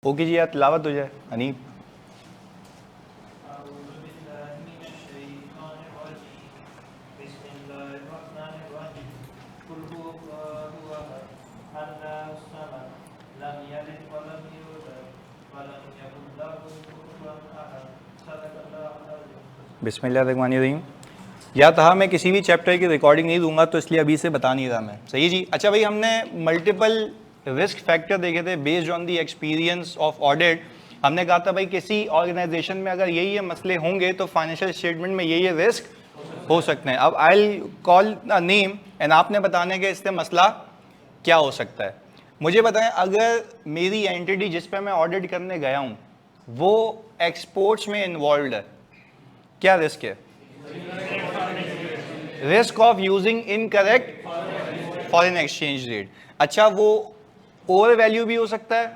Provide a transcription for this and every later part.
Okay जी, यार तिलावत हो जाए हनीफ। बिस्मिल्लाहिर्रहमानिर्रहीम। या था मैं किसी भी चैप्टर की रिकॉर्डिंग नहीं दूंगा तो इसलिए अभी से बता नहीं रहा मैं। सही जी। अच्छा भाई, हमने मल्टीपल रिस्क फैक्टर देखे थे based on the experience of audit. हमने कहा था भाई किसी ऑर्गेनाइजेशन में अगर ये मसले होंगे तो फाइनेंशियल स्टेटमेंट में ये रिस्क हो सकते हैं। अब I call a name and आपने बताने के इससे मसला क्या हो सकता है। मुझे बताएं, अगर मेरी एंटिटी जिस पे मैं ऑडिट करने गया हूं वो एक्सपोर्ट्स में इन्वॉल्व है, क्या रिस्क है? Risk of using incorrect foreign exchange rate. अच्छा, वो ओवर वैल्यू भी हो सकता है,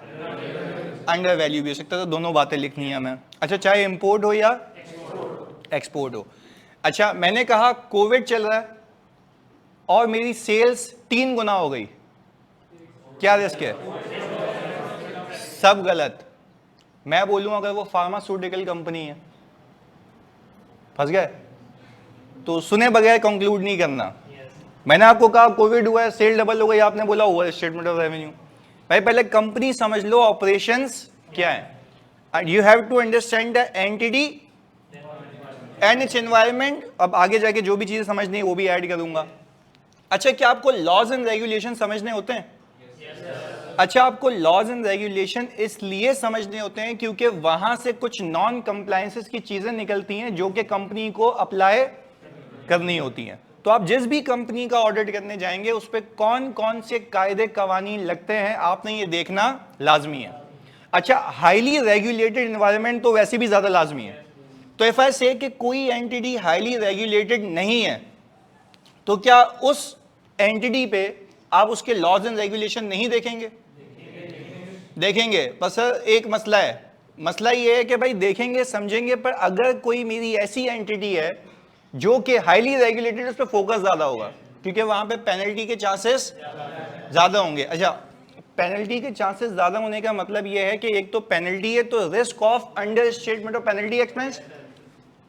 अंडर वैल्यू भी हो सकता है, तो दोनों बातें लिखनी है हमें। अच्छा, चाहे इंपोर्ट हो या एक्सपोर्ट हो। अच्छा, मैंने कहा कोविड चल रहा है और मेरी सेल्स 3 गुना हो गई, क्या रिस्क है? सब गलत। मैं बोलूं अगर वो फार्मास्यूटिकल कंपनी है, फंस गए। तो सुने बगैर कंक्लूड नहीं करना। मैंने आपको कहा कोविड हुआ है, सेल डबल हो गई, आपने बोला ओवर स्टेटमेंट ऑफ रेवेन्यू। भाई पहले कंपनी समझ लो, ऑपरेशंस क्या है। You have to understand the entity and its environment. अब आगे जाके जो भी चीजें समझनी है वो भी ऐड करूंगा। अच्छा, क्या आपको लॉज एंड रेगुलेशन समझने होते हैं? अच्छा, आपको लॉज एंड रेगुलेशन इसलिए समझने होते हैं क्योंकि वहां से कुछ नॉन कंप्लायंसेस की चीजें निकलती हैं जो कि कंपनी को अप्लाई करनी होती हैं। तो आप जिस भी कंपनी का ऑडिट करने जाएंगे उस पर कौन कौन से कायदे कवानीन लगते हैं आपने ये देखना लाजमी है। अच्छा, हाईली रेगुलेटेड एनवायरनमेंट तो वैसे भी ज्यादा लाजमी है। तो इफ आई से कि कोई एंटिटी हाईली रेगुलेटेड नहीं है तो क्या उस एंटिटी पे आप उसके लॉज एंड रेगुलेशन नहीं देखेंगे? देखेंगे। पर सर एक मसला है। मसला ये है कि भाई देखेंगे समझेंगे, पर अगर कोई मेरी ऐसी एंटिटी है जो कि हाईली रेगुलेटेड, उस पर फोकस ज्यादा होगा क्योंकि वहां पे पेनल्टी के चांसेस ज्यादा होंगे। अच्छा, पेनल्टी के चांसेस ज्यादा होने का मतलब यह है कि एक तो पेनल्टी है तो risk of under statement of penalty expense.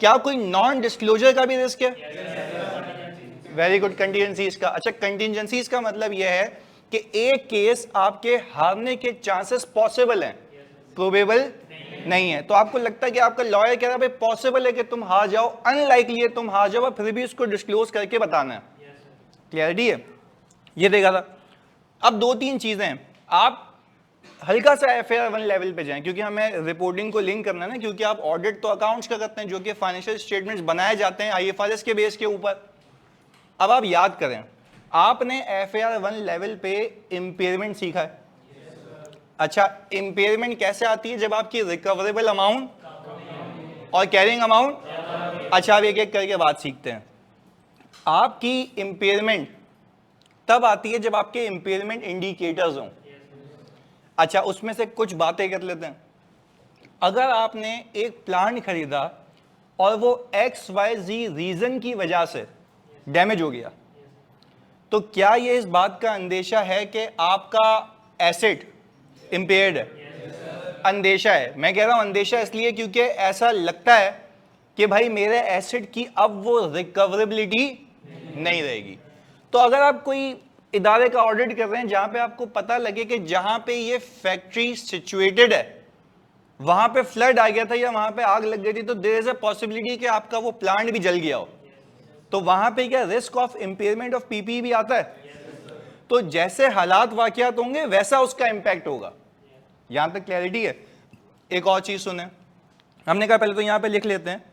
क्या कोई नॉन डिस्क्लोजर का भी रिस्क है? Very good. कंटीजेंसीज का। अच्छा, कंटीजेंसीज का मतलब यह है कि एक केस आपके हारने के चांसेस पॉसिबल हैं, प्रोबेबल नहीं है। तो आपको लगता है कि आपका लॉयर कह रहा है भाई पॉसिबल है कि तुम हार जाओ, अनलाइकली है तुम हार जाओ, फिर भी उसको डिस्क्लोज करके बताना है। क्लियरिटी है? ये देखा था। अब 2-3 चीजें हैं, आप हल्का सा FAR 1 लेवल पे जाएं क्योंकि हमें रिपोर्टिंग को लिंक करना है ना, क्योंकि आप ऑडिट तो अकाउंट्स का करते हैं जो कि फाइनेंशियल स्टेटमेंट्स बनाए जाते हैं IFRS के बेस के ऊपर। अब आप याद करें, आपने FAR 1 लेवल पे इंपेयरमेंट सीखा है। अच्छा, इंपेयरमेंट कैसे आती है? जब आपकी रिकवरेबल अमाउंट और कैरिंग अमाउंट। अच्छा, अब एक एक करके बात सीखते हैं। आपकी इंपेयरमेंट तब आती है जब आपके इंपेयरमेंट इंडिकेटर्स हों। अच्छा, उसमें से कुछ बातें कर लेते हैं। अगर आपने एक प्लांट खरीदा और वो XYZ रीजन की वजह से डैमेज हो गया, तो क्या ये इस बात का अंदेशा है कि आपका एसेट इंपेयर्ड है? अंदेशा है। मैं कह रहा हूं अंदेशा इसलिए क्योंकि ऐसा लगता है कि भाई मेरे एसेट की अब वो रिकवरेबिलिटी नहीं रहेगी। तो अगर आप कोई इदारे का ऑडिट कर रहे हैं जहां पे आपको पता लगे कि जहां पे ये फैक्ट्री सिचुएटेड है वहां पे फ्लड आ गया था या वहां पे आग लग गई थी, तो देयर इज अ पॉसिबिलिटी कि आपका वो प्लांट भी जल गया हो, तो वहां पे क्या risk of impairment of PPE भी आता है? तो जैसे हालात वाकयात होंगे वैसा उसका इंपैक्ट होगा। यहां तक क्लैरिटी है? एक और चीज सुने। हमने कहा पहले तो यहां पे लिख लेते हैं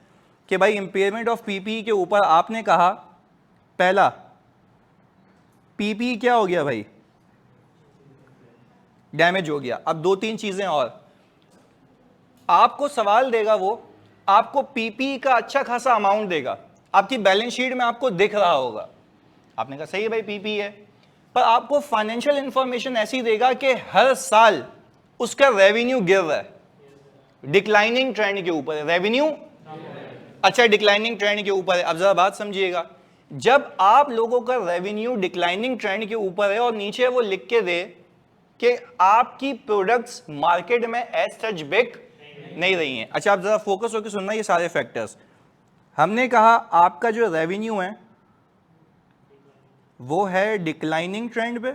कि भाई इंपेयरमेंट ऑफ PPE के ऊपर आपने कहा पहला PPE क्या हो गया भाई? डैमेज हो गया। अब 2-3 चीजें और आपको सवाल देगा, वो आपको PPE का अच्छा खासा अमाउंट देगा, आपकी बैलेंस शीट में आपको दिख रहा होगा। आपने कहा सही है भाई PPE है, पर आपको फाइनेंशियल इंफॉर्मेशन ऐसी देगा कि हर साल उसका रेवेन्यू गिर रहा है, डिक्लाइनिंग ट्रेंड के ऊपर है रेवेन्यू। अच्छा, डिक्लाइनिंग ट्रेंड के ऊपर है। अब जरा बात समझिएगा, जब आप लोगों का रेवेन्यू डिक्लाइनिंग ट्रेंड के ऊपर है और नीचे वो लिख के दे कि आपकी प्रोडक्ट्स मार्केट में एज सच बिक नहीं रही हैं। अच्छा, आप जरा फोकस होकर सुनना ये सारे फैक्टर्स। हमने कहा आपका जो रेवेन्यू है वो है डिक्लाइनिंग ट्रेंड पे,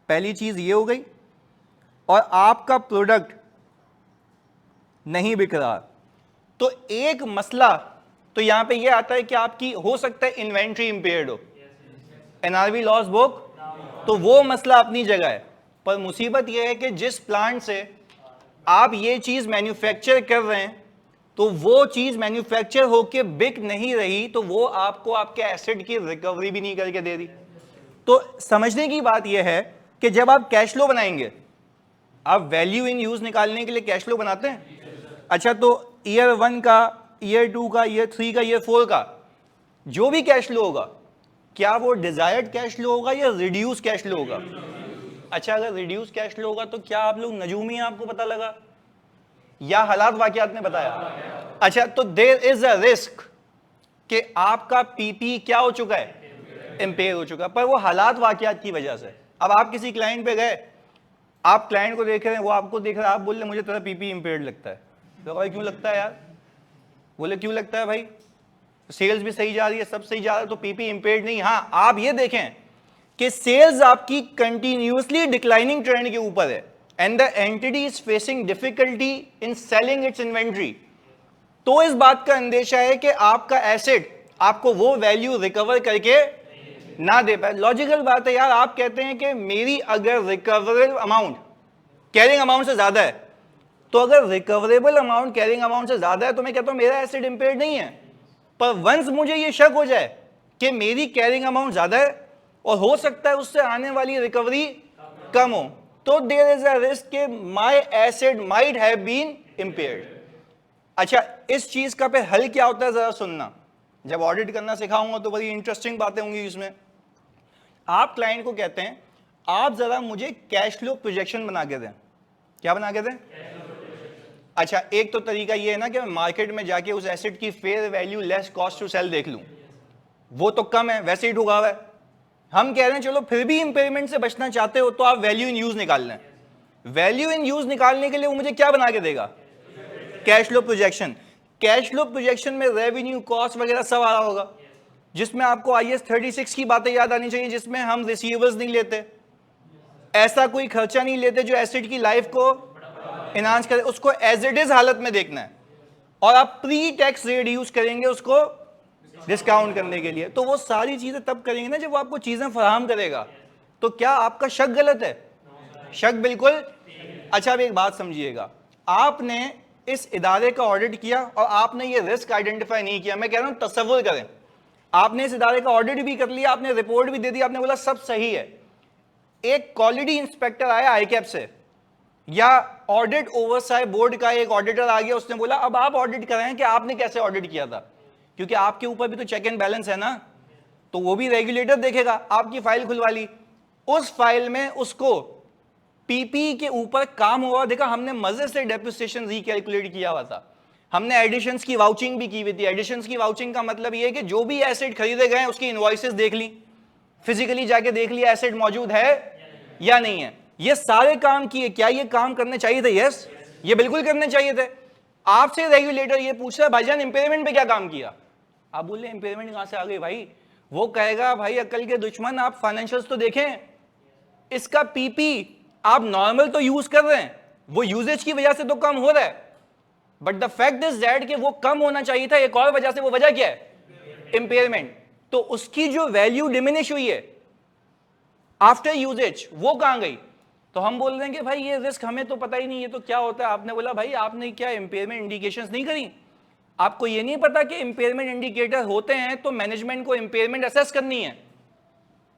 पहली चीज ये हो गई, और आपका प्रोडक्ट नहीं बिक रहा। तो एक मसला तो यहां पे ये आता है कि आपकी हो सकता है इन्वेंट्री इंपेयर्ड हो, एनआरवी लॉस बुक, तो वो मसला अपनी जगह है। पर मुसीबत ये है कि जिस प्लांट से आप ये चीज मैन्युफैक्चर कर रहे हैं तो वो चीज मैन्युफैक्चर होके बिक नहीं रही, तो वो आपको आपके एसेट की रिकवरी भी नहीं करके दे रही। तो समझने की बात यह है कि जब आप कैश फ्लो बनाएंगे, आप वैल्यू इन यूज निकालने के लिए कैश फ्लो बनाते हैं। अच्छा, तो ईयर 1 का, ईयर 2 का, ईयर 3 का, ईयर 4 का जो भी कैश फ्लो होगा, क्या वो डिजायर्ड कैश फ्लो होगा या रिड्यूस कैश फ्लो होगा? अच्छा, अगर रिड्यूस कैश फ्लो होगा तो क्या आप लोग नजूमी हैं, आपको पता लगा, या हालात वाकयात ने बताया? अच्छा, तो देयर इज अ रिस्क कि आपका पीपी क्या हो चुका है, इंपेयर हो चुका, पर वो हालात वाकयात की वजह से। अब आप किसी क्लाइंट पे गए, आप क्लाइंट को देख रहे हैं, वो आपको देख रहा है, आप बोल रहे मुझे तेरा पीपी इंपेयर्ड लगता है। तो भाई क्यों लगता है यार? बोले क्यों लगता है भाई, सेल्स भी सही जा रही है, सब सही जा रहा है, तो पीपी इंपेयर्ड नहीं। हाँ, आप ये देखें कि सेल्स आपकी कंटिन्यूअसली डिक्लाइनिंग ट्रेंड के ऊपर है and the entity is facing difficulty in selling it's inventory, तो इस बात का अंदेशा है कि आपका एसेट आपको वो वैल्यू रिकवर करके ना दे पाए। लॉजिकल बात है यार, आप कहते हैं कि मेरी अगर रिकवरेबल अमाउंट कैरिंग अमाउंट से ज्यादा है, तो अगर रिकवरेबल अमाउंट कैरिंग अमाउंट से ज्यादा है तो मैं कहता हूं मेरा एसेट इंपेयर्ड नहीं है। पर वंस मुझे ये शक हो जाए कि मेरी कैरिंग अमाउंट ज्यादा है और हो सकता है उससे आने वाली रिकवरी कम हो, तो देयर इज अ रिस्क कि my asset might have been impaired. अच्छा, इस चीज का पे हल क्या होता है जरा सुनना। जब ऑडिट करना सिखाऊंगा तो बड़ी इंटरेस्टिंग बातें होंगी इसमें। आप क्लाइंट को कहते हैं आप जरा मुझे कैश फ्लो प्रोजेक्शन बना के दें। क्या बना के दें? अच्छा, एक तो तरीका ये है ना कि मैं मार्केट में जाके उस एसेट की fair value less cost to sell देख लूं, वो तो कम है, वैसे ही ढुका हुआ है। हम कह रहे हैं चलो फिर भी इंपेयरमेंट से बचना चाहते हो तो आप वैल्यू इन यूज निकाल लें। वैल्यू इन यूज निकालने के लिए वो मुझे क्या बना के देगा? Cash flow projection. Cash flow projection में रेवेन्यू, कॉस्ट वगैरह सब आ रहा होगा, जिसमें आपको IAS 36 की बातें याद आनी चाहिए, जिसमें हम रिसीवर्स नहीं लेते, ऐसा कोई खर्चा नहीं लेते जो एसेट की लाइफ को इनहांस करे, उसको एज इट इज हालत में देखना है, और आप प्री टैक्स रेट यूज करेंगे उसको डिस्काउंट करने के लिए। तो वो सारी चीजें तब करेंगे ना जब वो आपको चीजें फराहम करेगा। तो क्या आपका शक गलत है? शक बिल्कुल। अच्छा, अब एक बात समझिएगा, आपने इस इदारे का ऑडिट किया और आपने ये रिस्क आइडेंटिफाई नहीं किया। मैं कह रहा हूं तसव्वुर करें, आपने इस इदारे का ऑडिट भी कर लिया, आपने रिपोर्ट भी दे दी, आपने बोला सब सही है, एक क्वालिटी इंस्पेक्टर आया आईकैप से या ऑडिट ओवरसाइट बोर्ड का एक ऑडिटर आ गया, उसने बोला अब आप ऑडिट कराएं कि आपने कैसे ऑडिट किया था, क्योंकि आपके ऊपर भी तो चेक एंड बैलेंस है ना, तो वो भी रेगुलेटर देखेगा। आपकी फाइल खुलवा ली, उस फाइल में उसको पीपी के ऊपर काम हुआ देखा, हमने मजे से डेप्रिसिएशन रिकैलकुलेट किया हुआ था, हमने एडिशंस की वाउचिंग भी की हुई थी। एडिशंस की वाउचिंग का मतलब ये है कि जो भी एसेट खरीदे गए उसकी इनवॉइसेस देख ली, फिजिकली जाके देख लिया एसेट मौजूद है या नहीं है, ये सारे काम किए। क्या ये काम करने चाहिए थे? यस, ये बिल्कुल करने चाहिए थे। आपसे रेगुलेटर ये पूछ रहा है भाईजान इंपेयरमेंट पे क्या काम किया? आप बोले इंपेयरमेंट कहां से आ गई भाई? वो कहेगा भाई अक्ल के दुश्मन, आप फाइनेंशियल्स तो देखें, इसका पीपी आप नॉर्मल तो यूज कर रहे हैं, वो यूजेज की वजह से तो कम हो रहा है, but the fact is that कि वो कम होना चाहिए था एक और वजह से। वो वजह क्या है? इंपेयरमेंट। तो उसकी जो वैल्यू डिमिनिश हुई है आफ्टर यूजेज, वो कहां गई? तो हम बोल रहे हैं कि भाई ये रिस्क हमें तो पता ही नहीं, ये तो क्या होता है। आपने बोला भाई आपने क्या इंपेयरमेंट इंडिकेशंस नहीं करी? आपको ये नहीं पता कि इंपेयरमेंट इंडिकेटर होते हैं तो मैनेजमेंट को इंपेयरमेंट असेस करनी है।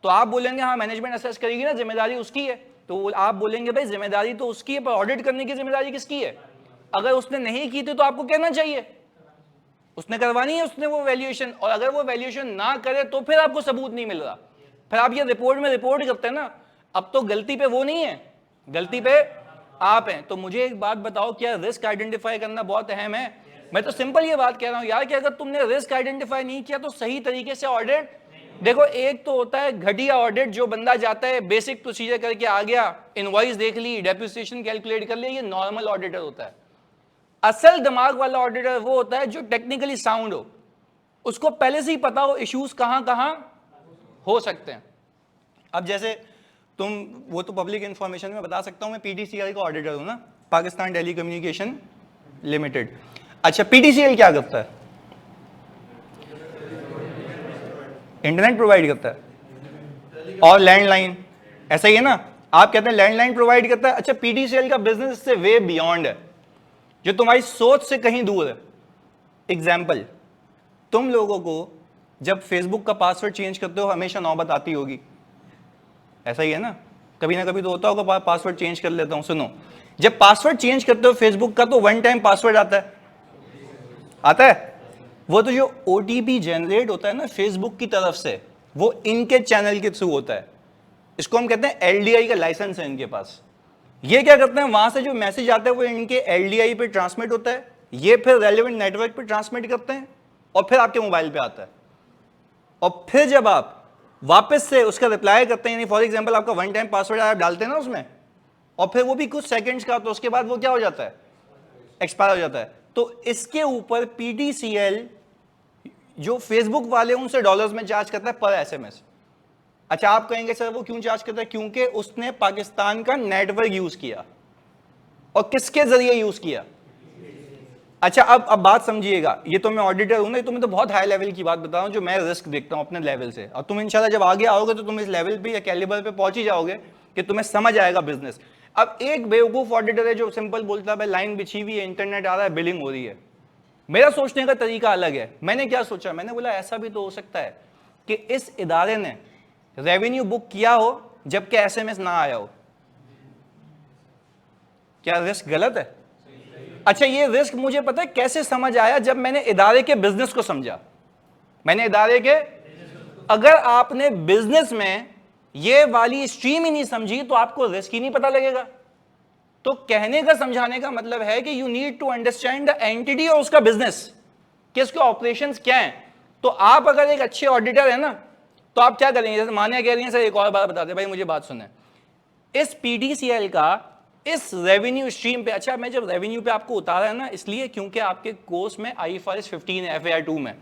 तो आप बोलेंगे हाँ मैनेजमेंट असेस करेगी ना, जिम्मेदारी उसकी है। तो आप बोलेंगे भाई जिम्मेदारी तो उसकी है, पर ऑडिट करने की जिम्मेदारी किसकी है? अगर उसने नहीं की थी तो आपको कहना चाहिए, उसने करवानी है उसने वो वैल्यूएशन, और अगर वो वैल्यूएशन ना करे तो फिर आपको सबूत नहीं मिल रहा, फिर आप ये रिपोर्ट में रिपोर्ट करते हैं ना। अब तो गलती पे वो नहीं है, गलती पे आप हैं। तो मुझे एक बात बताओ, क्या रिस्क आइडेंटिफाई करना बहुत अहम है? मैं तो सिंपल ये बात कह रहा हूं यार कि अगर तुमने रिस्क आइडेंटिफाई नहीं किया तो सही तरीके से ऑडिट देखो एक तो होता है घटिया ऑडिट, जो बंदा जाता है बेसिक प्रोसीजर करके आ गया, इनवॉइस देख ली, डेप्रिसिएशन कैलकुलेट कर लिया, ये नॉर्मल ऑडिटर होता है। असल दिमाग वाला ऑडिटर वो होता है जो टेक्निकली साउंड हो, उसको पहले से ही पता हो इश्यूज कहां कहां हो सकते हैं। अब जैसे तुम, वो तो पब्लिक इंफॉर्मेशन में बता सकता हूं, मैं पीटीसीएल का ऑडिटर हूं ना, पाकिस्तान टेली कम्युनिकेशन लिमिटेड। अच्छा, पीटीसीएल क्या करता है? इंटरनेट प्रोवाइड करता है और लैंडलाइन, ऐसा ही है ना? आप कहते हैं लैंडलाइन प्रोवाइड करता है। अच्छा, पीटीसीएल का बिजनेस इससे वे बियॉन्ड है, जो तुम्हारी सोच से कहीं दूर है। एग्जाम्पल, तुम लोगों को जब फेसबुक का पासवर्ड चेंज करते हो हमेशा नौबत आती होगी, ऐसा ही है ना? कभी ना कभी तो होता होगा पासवर्ड चेंज कर लेता हूं। सुनो, जब पासवर्ड चेंज करते हो फेसबुक का तो वन टाइम पासवर्ड आता है। वो तो जो ओटीपी जनरेट होता है ना फेसबुक की तरफ से, वो इनके चैनल के थ्रू होता है। इसको हम कहते हैं एलडीआई का लाइसेंस है इनके पास। ये क्या करते हैं, वहां से जो मैसेज आता है वो इनके एलडीआई पे ट्रांसमिट होता है, ये फिर रेलेवेंट नेटवर्क पे ट्रांसमिट करते हैं और फिर आपके मोबाइल पे आता है। और फिर जब आप वापस से उसका रिप्लाई करते हैं, यानी फॉर एग्जांपल आपका वन टाइम पासवर्ड आप डालते हैं ना उसमें, और फिर वो भी कुछ सेकंड्स का, तो उसके बाद वो क्या हो जाता है, एक्सपायर हो जाता है। तो इसके ऊपर पीटीसीएल जो फेसबुक वाले उनसे डॉलर्स में चार्ज करता है पर एसएमएस। अच्छा, आप कहेंगे सर वो क्यों चार्ज करता है? क्योंकि उसने पाकिस्तान का नेटवर्क यूज किया, और किसके जरिए यूज किया? अच्छा, अब बात समझिएगा, ये तो मैं ऑडिटर हूं ना, तो मैं तो बहुत हाई लेवल की बात बता रहा हूं जो मैं रिस्क देखता हूं अपने लेवल से, और तुम इंशाल्लाह जब आगे आओगे तो तुम इस लेवल पे या कैलिबर पे पहुंच ही जाओगे कि तुम्हें समझ आएगा बिजनेस। अब एक बेवकूफ ऑडिटर है जो सिंपल बोलता है भाई लाइन बिछी हुई है, इंटरनेट आ रहा है, बिलिंग हो रही है। मेरा सोचने का तरीका अलग है। मैंने क्या सोचा, मैंने बोला ऐसा भी तो हो सकता है कि इस इदारे ने रेवेन्यू बुक किया हो जबकि एसएमएस ना आया हो। क्या रिस्क गलत है? अच्छा, ये रिस्क मुझे पता है कैसे समझ आया, जब मैंने इदारे के बिजनेस को समझा। मैंने इदारे के, अगर आपने बिजनेस में ये वाली स्ट्रीम ही नहीं समझी तो आपको रिस्क ही नहीं पता लगेगा। तो कहने का, समझाने का मतलब है कि you need to understand the entity और उसका बिजनेस, कि उसके ऑपरेशंस क्या हैं। तो आप अगर एक अच्छे ऑडिटर है ना, तो आप क्या करेंगे, जैसे मान्या कह रही हैं सर एक और बात बताते, भाई मुझे बात सुने, इस पीटीसीएल का इस रेवेन्यू स्ट्रीम पे, अच्छा मैं जब रेवेन्यू पे आपको उतारा है ना, इसलिए क्योंकि आपके कोर्स में आईएफआरएस 15 है FAR 2 में,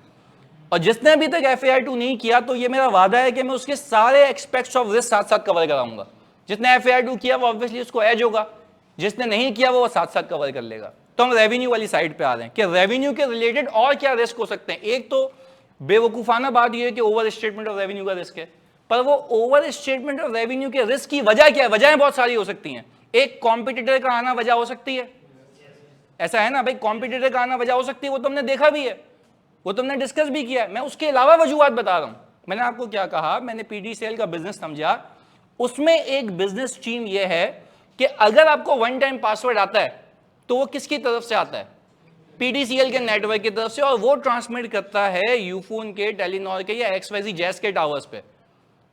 और जिसने अभी तक FAR 2 नहीं किया तो ये मेरा वादा है कि मैं उसके सारे एक्सपेक्ट्स ऑफ रिस्क साथ साथ कवर कराऊंगा। जिसने FAR 2 किया वो ऑब्वियसली उसको एज होगा, जिसने नहीं किया वो साथ साथ कवर कर लेगा। तो हम रेवेन्यू वाली साइड पे आ रहे हैं कि रेवेन्यू के रिलेटेड और क्या रिस्क हो सकते हैं। एक तो बेवकूफाना बात यह है कि ओवर स्टेटमेंट ऑफ रेवेन्यू का रिस्क है, पर वो ओवर स्टेटमेंट ऑफ रेवेन्यू के रिस्क की वजह क्या है? वजहें बहुत सारी हो सकती हैं। एक कॉम्पिटिटर का आना वजह हो सकती है, ऐसा है ना भाई, कॉम्पिटिटर का आना वजह हो सकती है, वो तुमने देखा भी है, वो तुमने डिस्कस भी किया है। मैं उसके अलावा वजूहत बता रहा हूं। मैंने आपको क्या कहा, मैंने पीटीसीएल का बिजनेस समझा, उसमें एक बिजनेस स्ट्रीम यह है कि अगर आपको वन टाइम पासवर्ड आता है तो वो किसकी तरफ से आता है? पीटीसीएल के नेटवर्क की तरफ से, और वो ट्रांसमिट करता है यूफोन के, टेलीनॉर के या XYZ जैस के टावर्स पे।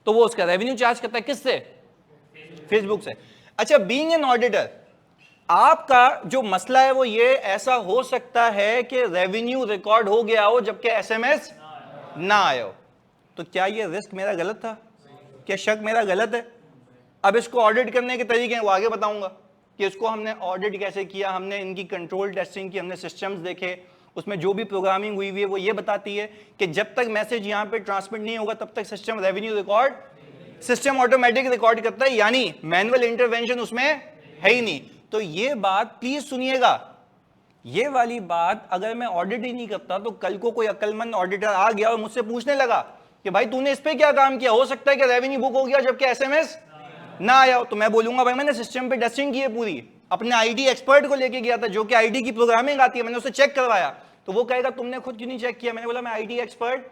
तो वो उसका रेवेन्यू चार्ज करता है किससे? फेसबुक से। अच्छा, बीइंग एन ऑडिटर, आपका जो मसला है वो ये, ऐसा हो सकता है कि रेवेन्यू रिकॉर्ड हो गया हो जबकि एसएमएस ना आया हो। तो क्या ये रिस्क मेरा गलत था? क्या शक मेरा गलत है? अब इसको ऑडिट करने के तरीके हैं वो आगे बताऊंगा कि इसको हमने ऑडिट कैसे किया, हमने इनकी कंट्रोल टेस्टिंग की, हमने सिस्टम्स देखे, उसमें जो भी प्रोग्रामिंग हुई है वो ये बताती है कि जब तक मैसेज यहां पे ट्रांसमिट नहीं होगा तब तक system revenue record, system automatic record करता है, यानी मैनुअल इंटरवेंशन उसमें है ही नहीं। तो ये बात प्लीज सुनिएगा, ये वाली बात अगर मैं ऑडिट ही नहीं करता तो कल को कोई अक्लमंद ऑडिटर आ गया और मुझसे पूछने लगा कि भाई तूने इस पे क्या काम किया, हो सकता है कि रेवेन्यू बुक हो गया जबकि एसएमएस ना आया हो, तो मैं बोलूंगा भाई मैंने सिस्टम पे टेस्टिंग की है पूरी, अपने आईटी एक्सपर्ट को लेके गया था जो कि आईटी की प्रोग्रामिंग आती है, मैंने उसे चेक करवाया। तो वो कहेगा तुमने खुद क्यों नहीं चेक किया? मैंने बोला मैं आईटी एक्सपर्ट,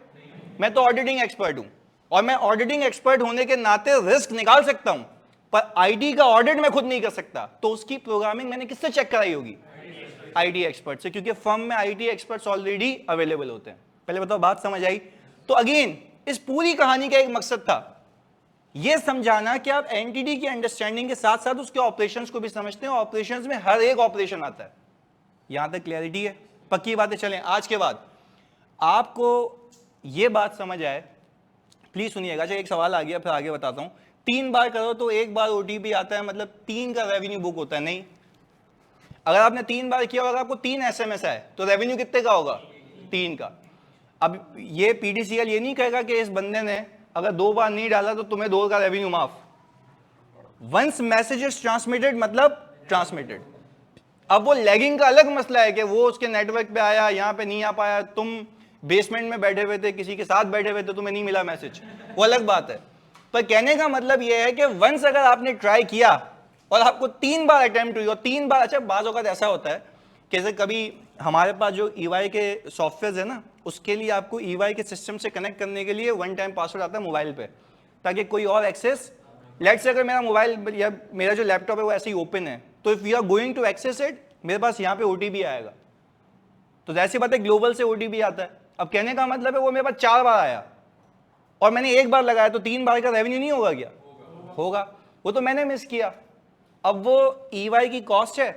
मैं तो ऑडिटिंग एक्सपर्ट हूं, और मैं ऑडिटिंग एक्सपर्ट होने के नाते रिस्क निकाल सकता हूं, पर आईटी का ऑडिट मैं खुद नहीं कर सकता। तो उसकी प्रोग्रामिंग मैंने किससे चेक कराई होगी? आईटी एक्सपर्ट से, क्योंकि फर्म में आईटी एक्सपर्ट्स ऑलरेडी अवेलेबल होते हैं। पहले बताओ बात समझ आई? तो अगेन इस पूरी कहानी का एक मकसद था यह समझाना कि आप एंटिटी की अंडरस्टैंडिंग के साथ साथ उसके ऑपरेशंस को भी समझते हैं। ऑपरेशंस में हर एक ऑपरेशन आता है, यहां तक क्लैरिटी है? पक्की बातें चलें। आज के बाद आपको यह बात समझ आए प्लीज सुनिएगा। अच्छा एक सवाल आ गया, फिर आगे बताता हूं। 3 बार करो तो 1 बार ओटीपी आता है, मतलब 3 का रेवेन्यू बुक होता है? नहीं, अगर आपने 3 बार किया और आपको 3 एसएमएस आए तो रेवेन्यू कितने का होगा? 3 का। अब ये पीडीसीएल ये नहीं कहेगा कि इस बंदे ने अगर 2 बार नहीं डाला तो तुम्हें 2 का रेवेन्यू माफ। वंस मैसेज इज ट्रांसमिटेड मतलब ट्रांसमिटेड। अब वो लैगिंग का अलग मसला है कि वो उसके नेटवर्क पे आया, यहां पे नहीं आ पाया, तुम बेसमेंट में बैठे हुए थे, किसी के साथ बैठे हुए थे, तुम्हें नहीं मिला मैसेज, वो अलग बात है। पर कहने का मतलब ये है कि वंस अगर आपने ट्राई किया और आपको 3 बार अटेम्प्ट हुई और 3 बार, अच्छा बाज़ औक़ात ऐसा होता है कि जैसे कभी हमारे पास जो ईवाई के सॉफ्टवेयर है ना, उसके लिए आपको ईवाई के सिस्टम से कनेक्ट करने के लिए 1 टाइम पासवर्ड आता है मोबाइल पे, ताकि कोई और एक्सेस, लेट्स से अगर मेरा मोबाइल या मेरा जो लैपटॉप है वो ऐसे ही ओपन है, तो if you are going to access it, मेरे पास यहाँ पे ओटीपी आएगा। तो जैसी बात है ग्लोबल से ओटीपी आता है। अब कहने का मतलब है वो मेरे पास 4 बार आया और मैंने 1 बार लगाया, तो 3 बार का रेवेन्यू नहीं होगा क्या? होगा। वो तो मैंने मिस किया। अब वो ईवाई की कॉस्ट है,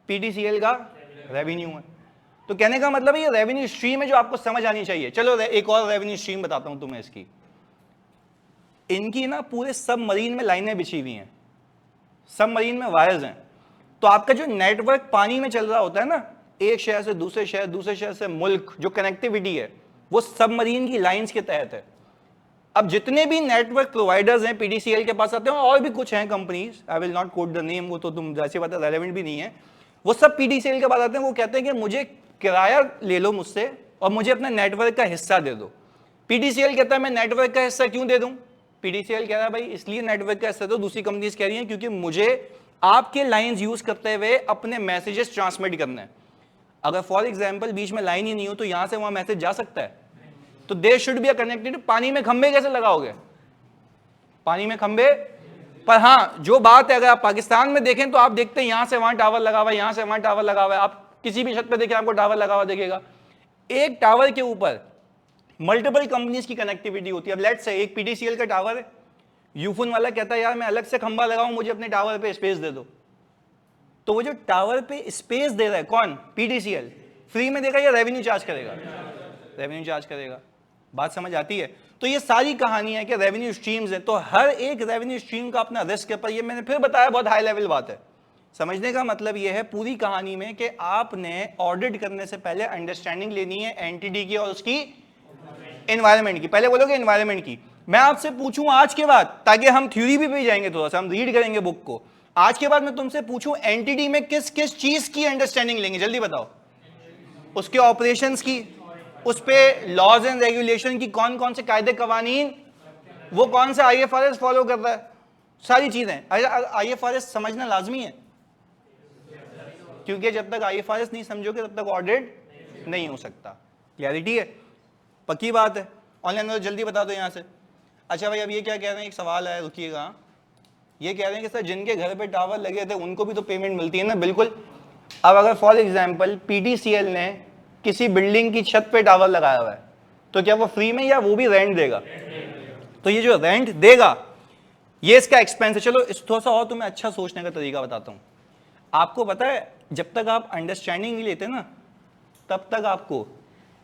पीडीसीएल का रेवेन्यू है। तो कहने का मतलब है ये रेवेन्यू स्ट्रीम है जो आपको समझ आनी चाहिए। चलो एक और रेवेन्यू स्ट्रीम बताता हूं तुम्हें इसकी। इनकी ना पूरे सबमरीन में लाइनें बिछी हुई हैं, सबमरीन में वायर्स हैं। तो आपका जो नेटवर्क पानी में चल रहा होता है ना, एक शहर से दूसरे शहर, दूसरे शहर से मुल्क, जो कनेक्टिविटी है वो सबमरीन की लाइंस के तहत है। अब जितने भी नेटवर्क प्रोवाइडर्स हैं पीडीसीएल के पास आते हैं, और भी कुछ हैं companies, I will not quote the name, वो तो तुम जैसी बात है रेलेवेंट भी नहीं है, वो सब पीडीसीएल के पास आते हैं। वो कहते हैं कि मुझे किराया ले लो मुझसे और मुझे अपने नेटवर्क का हिस्सा दे दो। पीडीसीएल कहता है मैं नेटवर्क का हिस्सा क्यों दे दूं? पीडीसीएल कह रहा है भाई इसलिए नेटवर्क का हिस्सा दो, दूसरी कंपनीज कह रही हैं क्योंकि मुझे आपके लाइंस यूज करते हुए अपने मैसेजेस ट्रांसमिट करना है। अगर फॉर एग्जांपल बीच में लाइन ही नहीं हो तो यहां से वहां मैसेज जा सकता है? तो there should be a connected. पानी में खंबे कैसे लगाओगे? पानी में खंबे, पर हाँ जो बात है, अगर आप पाकिस्तान में देखें तो आप देखते हैं यहां से वहां टावर लगा हुआ है, यहां से वहां टावर लगा हुआ है। आप किसी भी छत पे देखें आपको टावर लगा हुआ दिखेगा। एक टावर के ऊपर मल्टीपल कंपनीज की कनेक्टिविटी होती है। अब लेट्स से एक पीडीसीएल का टावर है, यूफोन वाला कहता है यार मैं अलग से खंबा लगाऊं, मुझे अपने टावर पे स्पेस दे दो। तो वो जो टावर पे स्पेस दे रहा है कौन? पीडीसीएल। फ्री में देगा या रेवेन्यू चार्ज करेगा? रेवेन्यू चार्ज करेगा। बात समझ आती है? तो ये सारी कहानी है कि रेवेन्यू स्ट्रीम्स है, तो हर एक रेवेन्यू स्ट्रीम का अपना रिस्क है। पर ये मैंने फिर बताया बहुत हाई लेवल बात है। समझने का मतलब ये है पूरी कहानी में कि आपने ऑडिट करने से पहले अंडरस्टैंडिंग लेनी है एंटिटी की और उसकी एनवायरनमेंट की। पहले बोलोगे एनवायरनमेंट की। मैं आपसे पूछूं आज के बाद, ताकि हम थ्योरी भी जाएंगे, थोड़ा सा हम रीड करेंगे बुक को, आज के बाद मैं तुमसे पूछूं एंटिटी में किस किस चीज की अंडरस्टैंडिंग लेंगे, जल्दी बताओ। उसके ऑपरेशंस की, उस पे लॉज एंड रेगुलेशन की, कौन कौन से कायदे कवानीन, वो कौन सा आईएफआरएस फॉलो कर रहा है, सारी चीजें। आईएफआरएस समझना लाजमी है, क्योंकि जब तक आईएफआरएस नहीं समझोगे तब तक ऑडिट नहीं हो सकता। क्लैरिटी है? पक्की बात है। ऑनलाइन जल्दी बता दो यहाँ से। अच्छा भाई अब ये क्या कह रहे हैं, एक सवाल है, रुकिएगा। ये कह रहे हैं कि सर जिनके घर पे टावर लगे थे उनको भी तो पेमेंट मिलती है ना? बिल्कुल। अब अगर फॉर एग्जांपल पीडीसीएल ने किसी बिल्डिंग की छत पे टावर लगाया हुआ है, तो क्या वो फ्री में या वो भी रेंट देगा? तो ये जो रेंट देगा ये इसका एक्सपेंस है। चलो इस थोड़ा सा और तुम्हें अच्छा सोचने का तरीका बताता हूँ। आपको पता है जब तक आप अंडरस्टैंडिंग नहीं लेते ना, तब तक आपको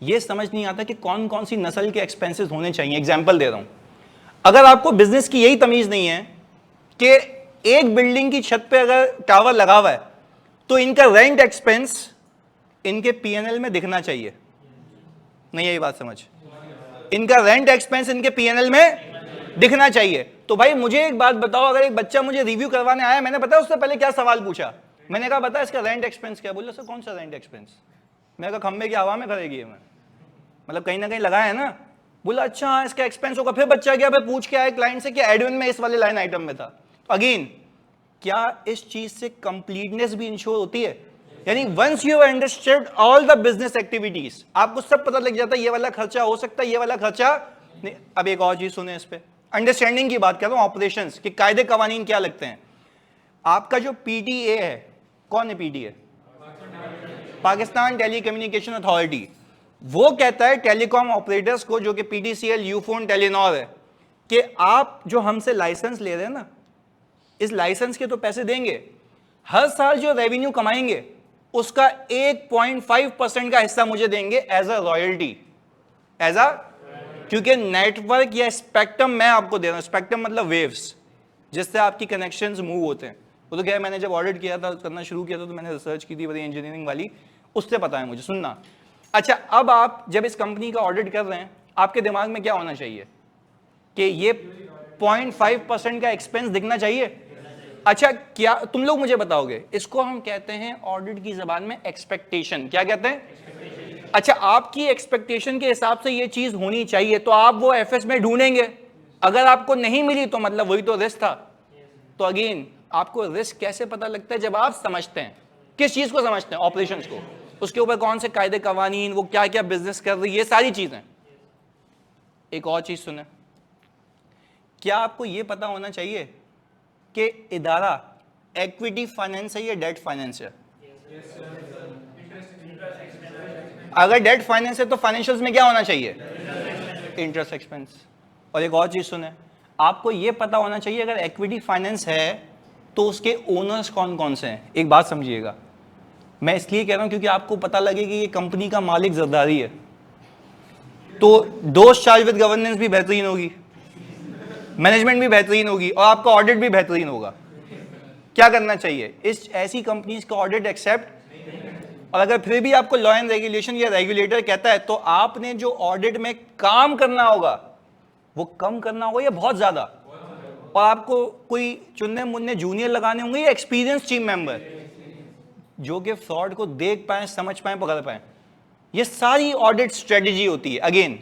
ये समझ नहीं आता कि कौन कौन सी नस्ल के एक्सपेंसेस होने चाहिए। एग्जाम्पल दे रहा हूँ, अगर आपको बिजनेस की यही तमीज नहीं है कि एक बिल्डिंग की छत पे अगर टावर लगा हुआ है तो इनका रेंट एक्सपेंस इनके पीएनएल में दिखना चाहिए। नहीं यही बात समझ? इनका रेंट एक्सपेंस इनके पीएनएल में दिखना चाहिए। तो भाई मुझे एक बात बताओ, अगर एक बच्चा मुझे रिव्यू करवाने आया, मैंने पता उससे पहले क्या सवाल पूछा? मैंने कहा बता इसका रेंट एक्सपेंस क्या? बोला सर कौन सा रेंट एक्सपेंस? मैंने कहा खंबे की हवा में करेगी मैं, मतलब कहीं ना कहीं लगाया है ना। बोला अच्छा हाँ इसका एक्सपेंस होगा। फिर बच्चा गया, फिर पूछ के आया क्लाइंट से कि एडमिन में इस वाले लाइन आइटम में था। अगेन क्या इस चीज से कंप्लीटनेस भी इंश्योर होती है? यानी once you understand all the business activities, आपको सब पता लग जाता है ये वाला खर्चा हो सकता है, ये वाला खर्चा नहीं। अब एक और चीज सुने इस पे, अंडरस्टैंडिंग की बात कर रहा हूं, ऑपरेशंस के कायदे कवानीन क्या लगते हैं। आपका जो पीटीए है, कौन है पीटीए? Pakistan telecommunication authority. वो कहता है टेलीकॉम ऑपरेटर्स को, जो कि पीटीसीएल, यूफोन, टेलीनॉर है, कि आप जो हमसे लाइसेंस ले रहे हैं ना, इस लाइसेंस के तो पैसे देंगे, हर साल जो रेवेन्यू कमाएंगे उसका 1.5% का हिस्सा मुझे देंगे as a royalty. As a क्योंकि नेटवर्क या स्पेक्ट्रम मैं आपको दे रहा हूं, स्पेक्ट्रम मतलब वेव्स, जिससे आपकी कनेक्शंस मूव होते हैं। वो तो क्या है, मैंने जब ऑडिट किया था, करना शुरू किया था, तो मैंने रिसर्च की थी बड़ी इंजीनियरिंग वाली, उससे पता है मुझे। सुनना, अच्छा अब आप जब इस कंपनी का ऑडिट कर रहे हैं, आपके दिमाग में क्या होना चाहिए कि ये 0.5% का एक्सपेंस दिखना चाहिए। अच्छा क्या तुम लोग मुझे बताओगे, इसको हम कहते हैं ऑडिट की जबान में एक्सपेक्टेशन। क्या कहते हैं? अच्छा आपकी एक्सपेक्टेशन के हिसाब से ये चीज होनी चाहिए, तो आप वो एफएस में ढूंढेंगे। अगर आपको नहीं मिली तो मतलब वही तो रिस्क था। तो अगेन आपको रिस्क कैसे पता लगता है? जब आप समझते हैं, किस चीज को समझते हैं? ऑपरेशंस को, उसके ऊपर कौन से कायदे कवानीन, वो क्या क्या बिजनेस कर रही है, ये सारी चीजें। एक और चीज सुने, क्या आपको यह पता होना चाहिए कि इदारा इक्विटी फाइनेंस है या डेट फाइनेंस है? अगर डेट फाइनेंस है तो फाइनेंशियल्स में क्या होना चाहिए? Interest expense. और एक और चीज सुने, आपको यह पता होना चाहिए अगर इक्विटी फाइनेंस है तो उसके ओनर्स कौन कौन से हैं। एक बात समझिएगा, मैं इसलिए कह रहा हूं क्योंकि आपको पता लगे कि ये कंपनी का मालिक जरदारी है, तो दोस्त चार्ज विद गवर्नेंस भी बेहतरीन होगी, मैनेजमेंट भी बेहतरीन होगी, और आपका ऑडिट भी बेहतरीन होगा। क्या करना चाहिए? इस ऐसी कंपनीज का ऑडिट एक्सेप्ट, और अगर फिर भी आपको लॉ एंड रेगुलेशन या रेगुलेटर कहता है, तो आपने जो ऑडिट में काम करना होगा वो कम करना होगा या बहुत ज्यादा, और आपको कोई चुनने मुन्ने जूनियर लगाने होंगे या एक्सपीरियंस टीम मेंबर जो कि फ्रॉड को देख पाए, समझ पाए, पकड़ पाए। ये सारी ऑडिट स्ट्रेटेजी होती है। अगेन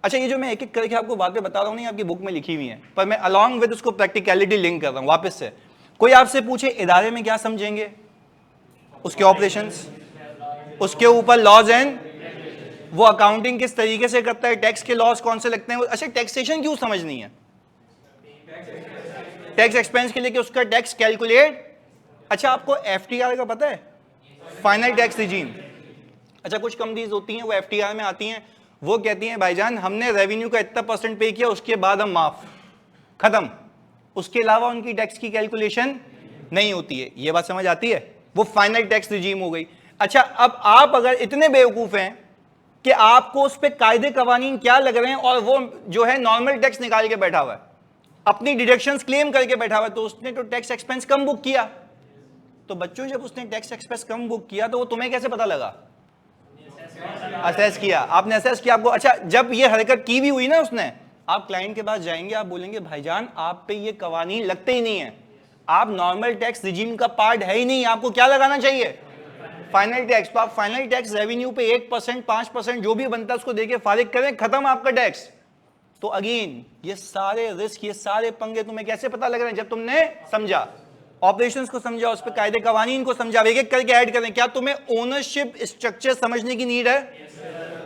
अच्छा, ये जो मैं एक एक करके आपको बातें बता रहा हूं नहीं, आपकी बुक में लिखी हुई है, पर मैं अलॉन्ग विद उसको प्रैक्टिकलिटी लिंक कर रहा हूं। वापस से कोई आपसे पूछे इदारे में क्या समझेंगे, उसके ऑपरेशंस, उसके ऊपर लॉज एंड वो अकाउंटिंग किस तरीके से करता है, टैक्स के लॉज कौन से लगते हैं। अच्छा टैक्सेशन क्यों समझनी है? टैक्स एक्सपेंस के लिए कि उसका टैक्स कैलकुलेट। अच्छा आपको एफटीआर का पता है? Final tax regime. अच्छा कुछ कंपनीज होती हैं वो एफटीआर में आती हैं, वो कहती हैं भाईजान हमने रेवेन्यू का इतना % पे किया, उसके बाद हम माफ, खत्म, उसके अलावा उनकी टैक्स की कैलकुलेशन नहीं होती है। ये बात समझ आती है? वो फाइनल टैक्स रिजीम हो गई। अच्छा अब आप अगर इतने बेवकूफ हैं कि आपको उस पर कायदे कवानीन क्या लग रहे हैं, और वो जो है नॉर्मल टैक्स निकाल के बैठा हुआ है, अपनी डिडक्शंस क्लेम करके बैठा हुआ है, तो उसने तो टैक्स एक्सपेंस कम बुक किया। तो बच्चों जब उसने टैक्स एक्सपेंस कम बुक किया तो वो तुम्हें कैसे पता लगा? असेस किया, आपने असेस किया आपको। अच्छा जब ये हरकत की भी हुई ना उसने, आप क्लाइंट के पास जाएंगे, आप बोलेंगे भाईजान आप पे ये कवानीन लगते ही नहीं है, आप नॉर्मल टैक्स रिजीम का पार्ट है ही नहीं, आपको क्या लगाना चाहिए? Final tax. तो आप फाइनल टैक्स रेवेन्यू पे 1%, 5% जो भी बनता है उसको देके फारिग करें, खत्म आपका टैक्स। तो अगेन ये सारे रिस्क, ये सारे पंगे तुम्हें कैसे पता लग रहे हैं? जब तुमने समझा, ऑपरेशंस को समझा, उस पर कायदे कवानीन को समझा। एक एक करके ऐड करें। क्या तुम्हें ओनरशिप स्ट्रक्चर समझने की नीड है?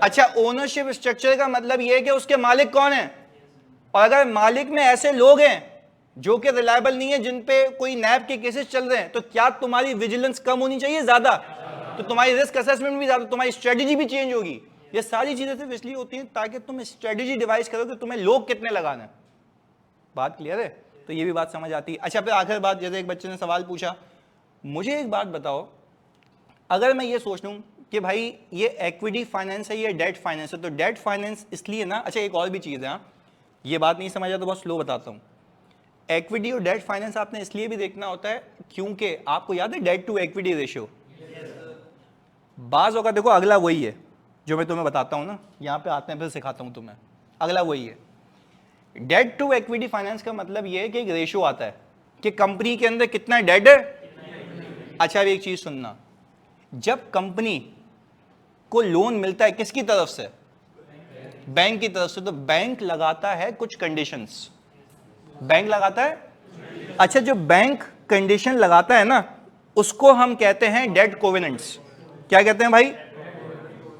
अच्छा ओनरशिप स्ट्रक्चर का मतलब यह है कि उसके मालिक कौन है, और अगर मालिक में ऐसे लोग हैं जो कि रिलायबल नहीं है, जिन पे कोई नैब के केसेस चल रहे हैं, तो क्या तुम्हारी विजिलेंस कम होनी चाहिए? ज्यादा। तो तुम्हारी रिस्क असेसमेंट भी ज्यादा, तुम्हारी स्ट्रेटेजी भी चेंज होगी। ये सारी चीजें सिर्फ इसलिए होती हैं ताकि तुम स्ट्रेटेजी डिवाइस करो कि तुम्हें लोग कितने लगाना है। बात क्लियर है? तो ये भी बात समझ आती है। अच्छा फिर आखिर बात, जैसे एक बच्चे ने सवाल पूछा, मुझे एक बात बताओ, अगर मैं ये सोच लूं कि भाई ये इक्विटी फाइनेंस है, ये डेट फाइनेंस है, तो डेट फाइनेंस इसलिए ना, अच्छा एक और भी चीज़ है, हाँ ये बात नहीं समझा तो बहुत स्लो बताता हूँ। इक्विटी और डेट फाइनेंस आपने इसलिए भी देखना होता है क्योंकि आपको याद है डेट टू इक्विटी रेशियो, बाज होगा। देखो अगला वही है जो मैं तुम्हें बताता हूँ ना, यहाँ पे आते हैं फिर सिखाता हूँ तुम्हें, अगला वही है। डेट टू इक्विटी फाइनेंस का मतलब ये है कि एक रेशियो आता है कि कंपनी के अंदर कितना डेट है। अच्छा अब एक चीज सुनना, जब कंपनी को लोन मिलता है किसकी तरफ से? बैंक की तरफ से। तो बैंक लगाता है कुछ कंडीशंस, बैंक लगाता है। अच्छा जो बैंक कंडीशन लगाता है ना, उसको हम कहते हैं डेट कोवेनेंट्स। क्या कहते हैं भाई?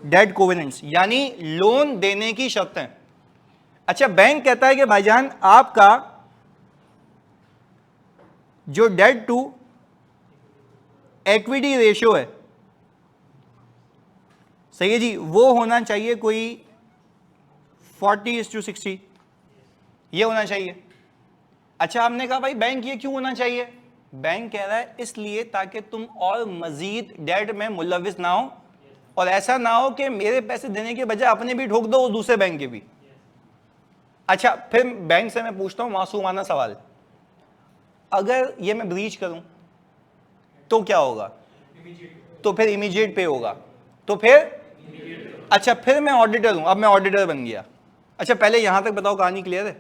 डेट कोवेनेंट्स, यानी लोन देने की शर्तें। अच्छा बैंक कहता है कि भाईजान आपका जो डेट टू इक्विटी रेशियो है, सही है जी, वो होना चाहिए कोई 40:60, ये होना चाहिए। अच्छा हमने कहा भाई बैंक ये क्यों होना चाहिए? बैंक कह रहा है इसलिए ताकि तुम और मजीद डेट में मुलविस ना हो, और ऐसा ना हो कि मेरे पैसे देने के बजाय अपने भी ठोक दो और दूसरे बैंक के भी। अच्छा फिर बैंक से मैं पूछता हूं मासूमाना सवाल, अगर ये मैं ब्रीच करूं तो क्या होगा? तो फिर इमीडिएट पे होगा, तो फिर अच्छा फिर मैं ऑडिटर हूं, अब मैं ऑडिटर बन गया। अच्छा पहले यहां तक बताओ, कहानी क्लियर है?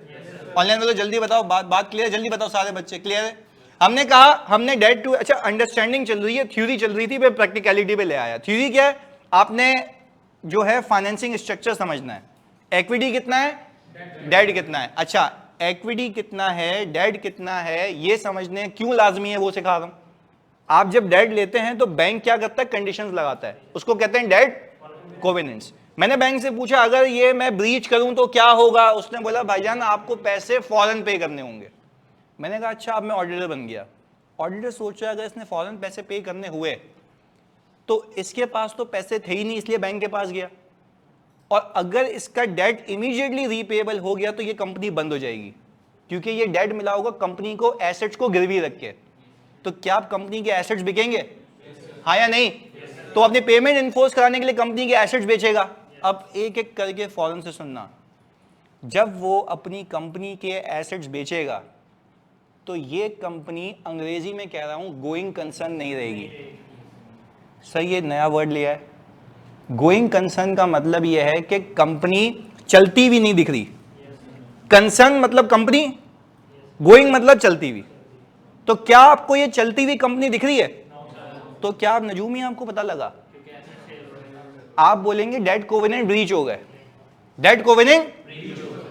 ऑनलाइन वालों जल्दी बताओ, बात क्लियर है? जल्दी बताओ सारे बच्चे, क्लियर है? हमने कहा हमने डेट टू, अच्छा अंडरस्टैंडिंग चल रही है, थ्योरी चल रही थी, फिर प्रैक्टिकलिटी पे ले आया। थ्योरी क्या है? आपने जो है फाइनेंसिंग स्ट्रक्चर समझना है। इक्विटी कितना है, डेट कितना है। अच्छा इक्विटी कितना है, डेट कितना है, ये समझने क्यों लाजमी है वो सिखा रहा हूं। आप जब डेट लेते हैं तो बैंक क्या करता है, कंडीशंस लगाता है, उसको कहते हैं डेट कोवेनेंट्स। मैंने बैंक से पूछा अगर ये मैं ब्रीच करूं तो क्या होगा? उसने बोला भाईजान आपको पैसे फौरन पे करने होंगे। मैंने कहा अच्छा, अब मैं ऑडिटर बन गया। ऑडिटर सोच रहा है अगर इसने फौरन पैसे पे करने हुए तो इसके पास तो पैसे थे ही नहीं, इसलिए बैंक के पास गया, और अगर इसका डेट इमीडिएटली रीपेएबल हो गया तो ये कंपनी बंद हो जाएगी, क्योंकि ये डेट मिला होगा कंपनी को एसेट्स को गिरवी रख के। तो क्या आप कंपनी के एसेट्स बिकेंगे? हाँ या नहीं? तो अपनी पेमेंट इन्फोर्स कराने के लिए कंपनी के एसेट्स बेचेगा। अब एक एक करके फौरन से सुनना, जब वो अपनी कंपनी के एसेट्स बेचेगा तो ये कंपनी, अंग्रेजी में कह रहा हूं, गोइंग कंसर्न नहीं रहेगी। सही, ये नया वर्ड लिया है। गोइंग कंसर्न का मतलब यह है कि कंपनी चलती भी नहीं दिख रही। कंसर्न मतलब कंपनी, गोइंग मतलब चलती हुई। तो क्या आपको ये चलती हुई कंपनी दिख रही है? तो क्या आप नजूमी, आपको पता लगा? आप बोलेंगे डेट कोवेनेंट ब्रीच हो गए, डेट कोवेनेंट।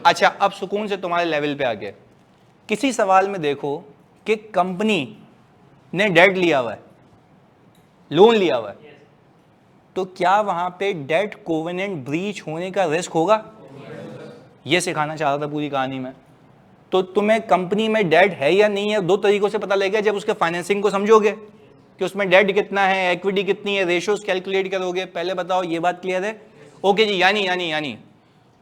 अच्छा अब सुकून से तुम्हारे लेवल पे आ गए। किसी सवाल में देखो कि कंपनी ने डेट लिया हुआ है, लोन लिया हुआ है, तो क्या वहां पे डेट कोवेनेंट ब्रीच होने का रिस्क होगा? ये सिखाना चाह रहा था पूरी कहानी में। तो तुम्हें कंपनी में डेट है या नहीं है दो तरीकों से पता लगेगा। जब उसके फाइनेंसिंग को समझोगे कि उसमें डेट कितना है, इक्विटी कितनी है, रेशियोज कैलकुलेट करोगे। पहले बताओ ये बात क्लियर है? ओके जी। यानी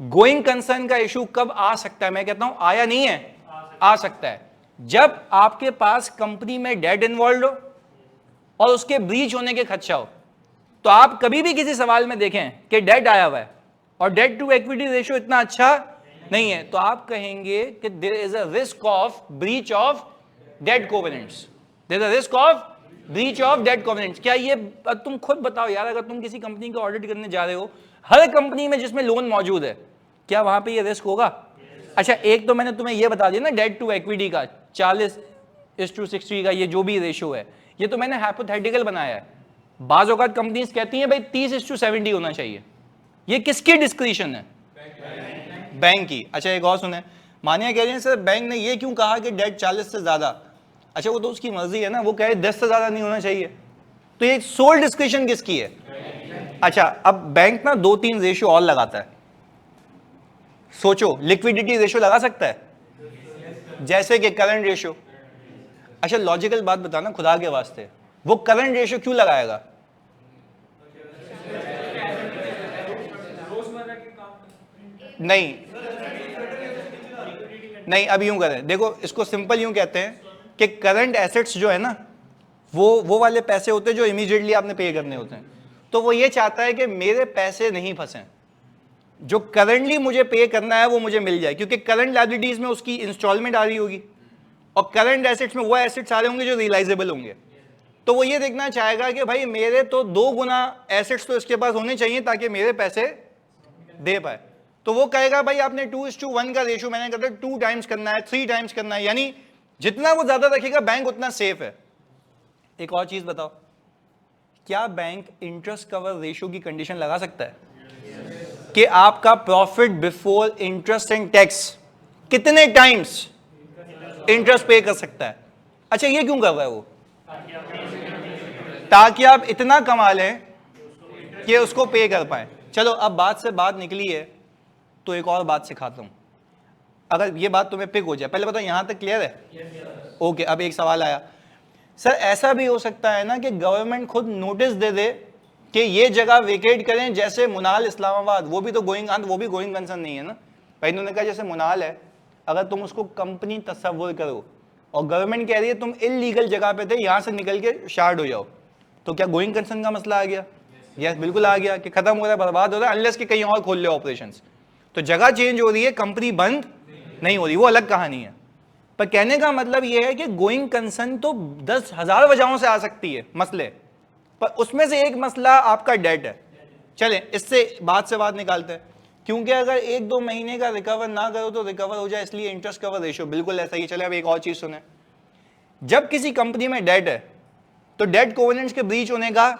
गोइंग कंसर्न का इशू कब आ सकता है? मैं कहता हूं आया नहीं है, आ सकता है जब आपके पास कंपनी में डेट इन्वॉल्व हो और उसके ब्रीच होने के खदशा हो। तो आप कभी भी किसी सवाल में देखें कि डेट आया हुआ है और डेट टू इक्विटी रेशियो इतना अच्छा नहीं है, तो आप कहेंगे कि there is a risk of breach of debt covenants, there is a risk of breach of debt covenants. क्या ये, तुम खुद बताओ यार, अगर तुम किसी कंपनी का ऑडिट करने जा रहे हो, हर कंपनी में जिसमें लोन मौजूद है, क्या वहां पे ये रिस्क होगा? अच्छा एक तो मैंने तुम्हें ये बता दिया ना, डेट टू इक्विटी का 40:60 का ये जो भी रेशियो है, ये तो मैंने हाइपोथेटिकल बनाया है। बाज़ औक़ात कंपनीज कहती हैं भाई 30:70 होना चाहिए। ये किसकी डिस्क्रिशन है? बैंक की। अच्छा एक और सुने, मानिए कह रहे हैं सर बैंक ने ये क्यों कहा कि डेट 40 से ज्यादा। अच्छा वो तो उसकी मर्जी है ना, वो कहे 10 से ज्यादा नहीं होना चाहिए, तो ये सोल डिस्क्रिशन किसकी है? अच्छा अब बैंक ना 2-3 रेशियो और लगाता है। सोचो, लिक्विडिटी रेशियो लगा सकता है, जैसे कि करंट रेशियो। अच्छा लॉजिकल बात बताना खुदा के वास्ते, वो करंट रेशियो क्यों लगाएगा? नहीं, अब यूं करें, देखो इसको सिंपल यूं कहते हैं कि करंट एसेट्स जो है ना, वो वाले पैसे होते हैं जो इमीडिएटली आपने पे करने होते हैं। तो वो ये चाहता है कि मेरे पैसे नहीं फंसे, जो करंटली मुझे पे करना है वो मुझे मिल जाए, क्योंकि करंट लायबिलिटीज में उसकी इंस्टॉलमेंट आ रही होगी और करंट एसेट्स में वो एसेट्स आ रहे होंगे जो रियलाइजेबल होंगे। तो वो ये देखना चाहेगा कि भाई मेरे तो 2 गुना एसेट्स तो इसके पास होने चाहिए ताकि मेरे पैसे दे पाए। तो वो कहेगा भाई आपने 2:1 का रेशियो, मैंने कहता 2 टाइम्स करना है, 3 टाइम्स करना है, यानी जितना वो ज्यादा रखेगा बैंक उतना सेफ है। एक और चीज बताओ, क्या बैंक इंटरेस्ट कवर रेशियो की कंडीशन लगा सकता है कि आपका profit before interest and tax कितने टाइम्स इंटरेस्ट पे कर सकता है? अच्छा ये क्यों कर रहा है वो? ताकि आप इतना कमा लें कि उसको पे कर पाए। चलो अब बात से बात निकली है तो एक और बात सिखाता हूं, अगर ये बात तुम्हें पिक हो जाए। पहले बताओ यहां तक क्लियर है? ओके अब एक सवाल आया, सर ऐसा भी हो सकता है ना कि गवर्नमेंट खुद नोटिस दे दे कि ये जगह वेकेट करें, जैसे मुनाल इस्लामाबाद, वो भी तो गोइंग कंसर्न नहीं है ना भाई। इन्होंने कहा जैसे मुनाल है, अगर तुम उसको कंपनी तस्वुर करो और गवर्नमेंट कह रही है तुम इल्लीगल जगह पे थे, यहां से निकल के शार्ड हो जाओ, तो क्या गोइंग कंसर्न का मसला आ गया? यस बिल्कुल आ गया कि खत्म हो रहा है, बर्बाद हो रहा है, अनलेस कि कहीं और खोल ले ऑपरेशंस। तो जगह चेंज हो रही है, कंपनी बंद नहीं हो रही, वो अलग कहानी है। पर कहने का मतलब ये है कि गोइंग कंसर्न तो 10,000 वजहों से आ सकती है मसले, पर उसमें से एक मसला आपका डेट है। चलें इससे बात से बात निकालते हैं, क्योंकि अगर 1-2 महीने का रिकवर ना करो तो रिकवर हो जाए, इसलिए इंटरेस्ट कवर रेशियो बिल्कुल ऐसा ही। चले अब एक और चीज सुने, जब किसी कंपनी में डेट है तो डेट कोवेनेंट्स के ब्रीच होने का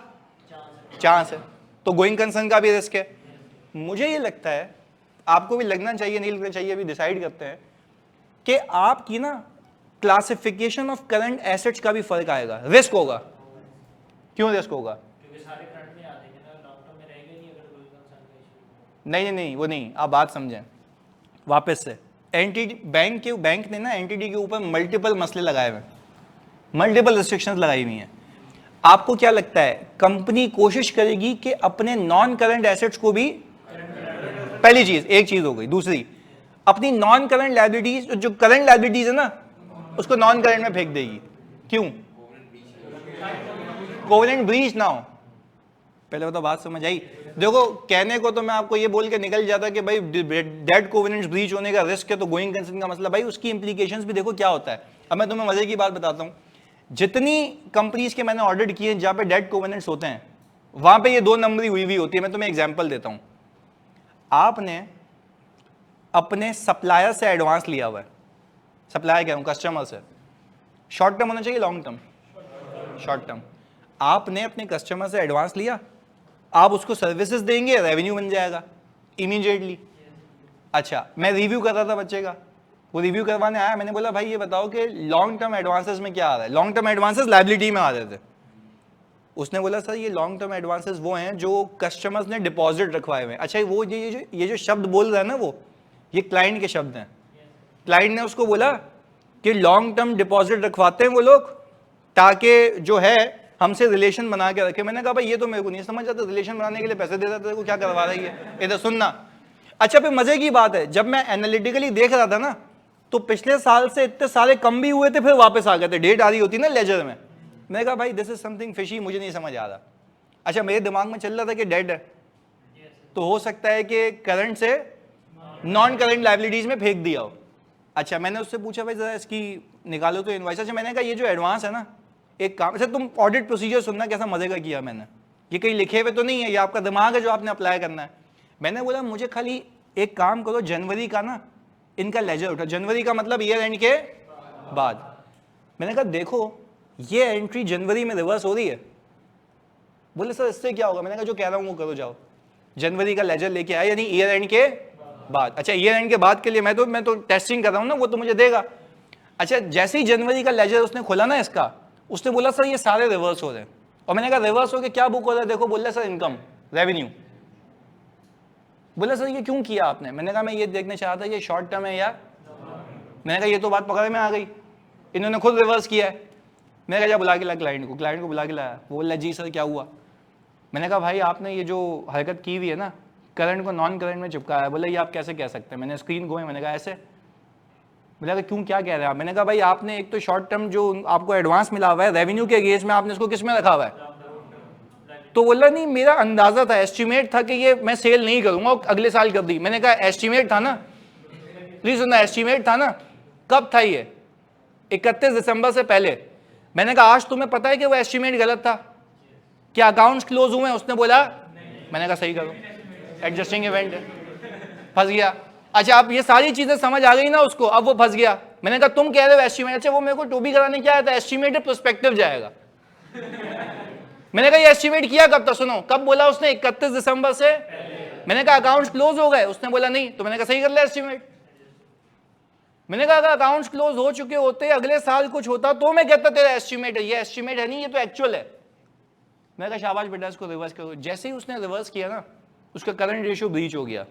चांस है, तो गोइंग कंसर्न का भी रिस्क है। मुझे ये लगता है, आपको भी लगना चाहिए नहीं लगना चाहिए, अभी डिसाइड करते हैं कि आपकी ना क्लासिफिकेशन ऑफ करंट एसेट्स का भी फर्क आएगा, रिस्क होगा। क्यों रिस्क होगा? क्योंकि सारे करंट में आ जाएंगे ना, लॉन्ग टर्म में रहेगा नहीं अगर कोई कंसर्न का इशू। नहीं, वो नहीं, आप बात समझें वापस से। एंटिटी बैंक ने ना एंटिटी के ऊपर मल्टीपल मसले लगाए हुए, मल्टीपल रिस्ट्रिक्शंस लगाई हुई हैं। आपको क्या लगता है कंपनी कोशिश करेगी कि अपने नॉन करंट एसेट्स को भी, पहली चीज, एक चीज हो गई। दूसरी, अपनी नॉन करंट लायबिलिटीज, जो करंट लायबिलिटीज है ना, उसको नॉन करंट में फेंक देगी। क्यों? कोवेनेंट ब्रीच ना हो। पहले तो बात समझ आई। देखो कहने को तो मैं आपको ये बोल के निकल जाता कि भाई डेट कोवेनेंट ब्रीच होने का रिस्क है तो गोइंग कंसर्न का मसला, भाई उसकी इंप्लीकेशंस भी देखो क्या होता है। अब मैं तुम्हें मजे की बात बताता हूं, जितनी कंपनीज के मैंने ऑडिट किए जहां पे डेट कोवेनेंट्स होते हैं वहां पे ये 2 नंबरी हुई होती है। मैं तुम्हें एग्जांपल देता हूं, आपने अपने सप्लायर से एडवांस लिया हुआ है, सप्लायर कह रहा हूं कस्टमर से, शॉर्ट टर्म होना चाहिए लॉन्ग टर्म? Short term. आपने अपने कस्टमर से एडवांस लिया, आप उसको सर्विसेज देंगे, रेवेन्यू बन जाएगा इमीडिएटली। अच्छा, मैं रिव्यू कर रहा था बच्चे का, वो रिव्यू करवाने आया, मैंने बोला भाई ये बताओ कि लॉन्ग टर्म एडवांसेस में क्या आ रहा है? लॉन्ग टर्म एडवांसेस लायबिलिटी में आ रहे थे। उसने बोला सर ये लॉन्ग टर्म एडवांसेस वो हैं जो कस्टमर्स ने डिपॉजिट रखवाए हुए हैं। अच्छा, वो ये जो शब्द बोल रहा है ना, वो ये क्लाइंट के शब्द हैं। क्लाइंट ने उसको बोला कि लॉन्ग टर्म डिपॉजिट रखवाते हैं वो लोग ताकि जो है हमसे रिलेशन बना के रखे। मैंने कहा भाई ये तो मेरे को नहीं समझ आता, रिलेशन बनाने के लिए पैसे दे रहा था, क्या करवा रही है, इधर सुनना। अच्छा, फिर मजे की बात है, जब मैं एनालिटिकली देख रहा था ना तो पिछले साल से इतने सारे कम भी हुए थे, फिर वापस आ गए थे, डेट आ रही होती ना लेजर में। मैंने कहा भाई दिस इज समथिंग फिशी, मुझे नहीं समझ आ रहा। अच्छा, मेरे दिमाग में चल रहा था कि डेट है तो हो सकता है कि करंट से नॉन करंट लायबिलिटीज में फेंक दिया हो। अच्छा, मैंने उससे पूछा भाई जरा इसकी निकालो तो इनवॉइस। अच्छा, मैंने कहा ये जो एडवांस है ना, एक काम, अच्छा तुम ऑडिट प्रोसीजर सुनना कैसा मजे का किया मैंने, ये कहीं लिखे हुए तो नहीं है, ये आपका दिमाग है जो आपने अप्लाई करना है। मैंने बोला मुझे खाली एक काम करो, जनवरी का ना इनका लेजर उठा, जनवरी का मतलब ईयर एंड के बाद। मैंने कहा देखो ये एंट्री जनवरी में रिवर्स हो रही है। बोले सर इससे क्या होगा? मैंने कहा जो कह रहा हूं वो करो, जाओ जनवरी का लेजर लेके आया, यानी ईयर एंड के बाद। अच्छा, ईयर एंड के बाद के लिए मैं तो टेस्टिंग कर रहा हूं ना, वो तो मुझे देगा। अच्छा, जैसे ही जनवरी का लेजर उसने खोला ना इसका, उसने बोला सर ये सारे रिवर्स हो रहे हैं। और मैंने कहा रिवर्स हो के क्या बुक हो रहा है? देखो, बोल रहे सर इनकम रेवेन्यू। बोला सर ये क्यों किया आपने? मैंने कहा मैं ये देखना चाहता था ये शॉर्ट टर्म है यार। मैंने कहा ये तो बात पकड़ में आ गई, इन्होंने खुद रिवर्स किया है। मैंने कहा जा बुला के लाया क्लाइंट को बुला के लाया। वो बोला जी सर क्या हुआ? मैंने कहा भाई आपने ये जो हरकत की हुई है ना, करंट को नॉन करंट में चिपकाया है। बोले ये आप कैसे कह सकते हैं? मैंने स्क्रीन घुमाई, मैंने कहा ऐसे। मैंने कहा क्यों, क्या कह रहे हैं आप? मैंने कहा भाई आपने एक तो शॉर्ट टर्म जो आपको एडवांस मिला हुआ है रेवेन्यू के अगेंस्ट में, आपने इसको किस में रखा हुआ है? तो बोला नहीं मेरा अंदाजा था, एस्टिमेट था कि ये मैं सेल नहीं करूंगा, अगले साल कर दी। मैंने कहा एस्टिमेट था ना, प्लीज सुनना, एस्टिमेट था ना, कब था ये? 31 दिसंबर से पहले। मैंने कहा आज तुम्हें पता है कि वो एस्टिमेट गलत था, क्या अकाउंट्स क्लोज हुए? उसने बोला मैंने कहा सही करो, एडजस्टिंग इवेंट है, फंस गया। अच्छा, अब ये सारी चीजें समझ आ गई ना उसको, अब वो फंस गया। मैंने कहा तुम कह रहे हो एस्टिमेट, अच्छा वो मेरे को टोबी कराने क्या आया था, एस्टिमेट प्रोस्पेक्टिव जाएगा। मैंने कहा ये एस्टिमेट किया कब था? सुनो कब बोला उसने? 31 दिसंबर से। मैंने कहा अकाउंट्स क्लोज हो गए? उसने बोला नहीं। तो मैंने कहा सही कर लिया एस्टिमेट। मैंने कहा अगर अकाउंट्स क्लोज हो चुके होते, अगले साल कुछ होता तो मैं कहता तेरा एस्टिमेट है, ये एस्टिमेट है नहीं, ये तो एक्चुअल है। मैंने कहा शाबाश बेटा इसको रिवर्स करो। जैसे ही उसने रिवर्स किया ना, उसका करंट रेशियो ब्रीच हो गया।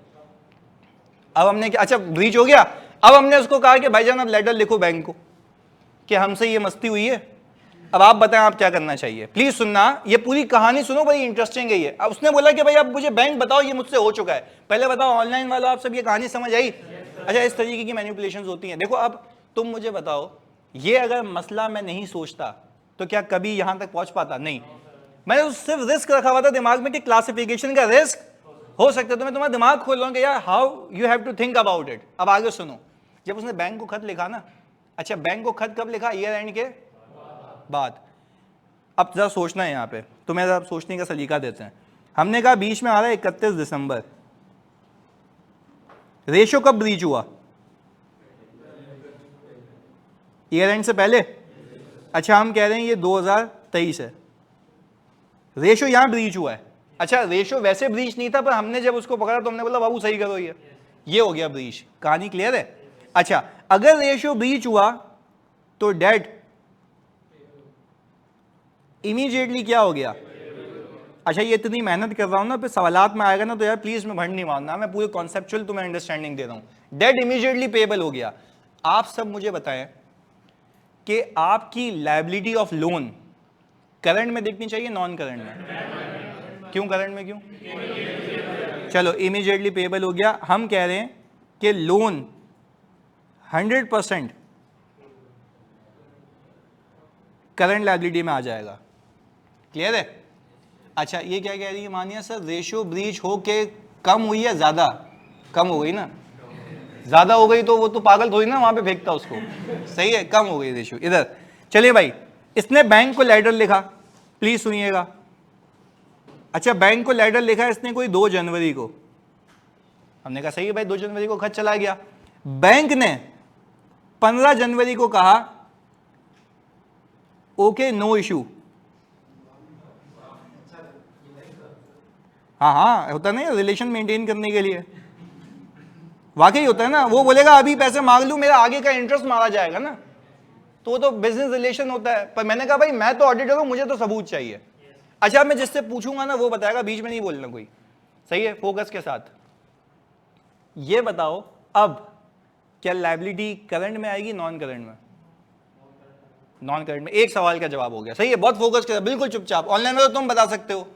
अब हमने क्या, अच्छा ब्रीच हो गया, अब हमने उसको कहा कि भाईजान अब लेटर लिखो बैंक को कि हमसे ये मस्ती हुई है, अब आप बताएं आप क्या करना चाहिए। प्लीज सुनना, ये पूरी कहानी सुनो, बड़ी इंटरेस्टिंग है ये। अब उसने बोला कि भाई अब मुझे बैंक बताओ, ये मुझसे हो चुका है। पहले बताओ ऑनलाइन वालों, आप सब ये कहानी समझ आई? अच्छा, इस तरीके की मैनिपुलेशंस होती हैं। देखो अब तुम मुझे बताओ, ये अगर मसला मैं नहीं सोचता तो क्या कभी यहां तक पहुंच पाता? नहीं। मैंने तो सिर्फ रिस्क रखा हुआ था दिमाग में कि क्लासिफिकेशन का रिस्क हो सकता है, तो मैं तुम्हारा दिमाग खोल रहा हूं कि यार how you have to think about it. अब आगे सुनो, जब उसने बैंक को खत लिखा ना, अच्छा बैंक को खत कब लिखा? ईयर एंड के बाद। अब जरा सोचना है यहाँ पे, तुम्हें जरा सोचने का सलीका देते हैं। हमने कहा बीच में आ रहा है 31 दिसंबर, रेशो कब ब्रीच हुआ? ईयर एंड से पहले। अच्छा हम कह रहे हैं ये 2023 है, रेशो यहां ब्रीच हुआ है। अच्छा रेशो वैसे ब्रीच नहीं था, पर हमने जब उसको पकड़ा तो हमने बोला बाबू सही करो, ये हो गया ब्रीच। कहानी क्लियर है? अच्छा अगर रेशो ब्रीच हुआ तो डेट इमीडिएटली क्या हो गया? अच्छा ये इतनी मेहनत कर रहा हूं ना, फिर सवालात में आएगा ना तो यार प्लीज मैं भंड नहीं मारना, मैं पूरे कॉन्सेप्चुअल तुम्हें अंडरस्टैंडिंग दे रहा हूं। डेट इमीडिएटली पेएबल हो गया। आप सब मुझे बताएं कि आपकी लायबिलिटी ऑफ लोन करंट में देखनी चाहिए नॉन करंट में? क्यों करंट में? क्यों? चलो इमीडिएटली पेएबल हो गया। हम कह रहे हैं कि लोन 100% करंट लायबिलिटी में आ जाएगा। क्लियर है? अच्छा ये क्या कह रही है मानिया सर, रेशियो ब्रीच हो के कम हुई है ज्यादा? कम हो गई ना, ज्यादा हो गई तो वो तो पागल थोड़ी ना वहां पे फेंकता उसको, सही है, कम हो गई रेशियो। इधर चलिए भाई, इसने बैंक को लेटर लिखा, प्लीज सुनिएगा। अच्छा बैंक को लेटर लिखा इसने कोई 2 जनवरी को, हमने कहा सही है भाई 2 जनवरी को खत चला गया। बैंक ने 15 जनवरी को कहा ओके नो इशू। हाँ हाँ होता नहीं, रिलेशन मेंटेन करने के लिए वाकई होता है ना। वो बोलेगा अभी पैसे मांग लूं, मेरा आगे का इंटरेस्ट मारा जाएगा ना, तो वो तो बिजनेस रिलेशन होता है। पर मैंने कहा भाई मैं तो ऑडिटर हूं, मुझे तो सबूत चाहिए। अच्छा मैं जिससे पूछूंगा ना वो बताएगा, बीच में नहीं बोलना कोई, सही है, फोकस के साथ। ये बताओ अब क्या लायबिलिटी करंट में आएगी नॉन करंट में? नॉन करंट में। एक सवाल का जवाब हो गया, सही है, बहुत फोकस के साथ, बिल्कुल चुपचाप। ऑनलाइन में तो तुम बता सकते हो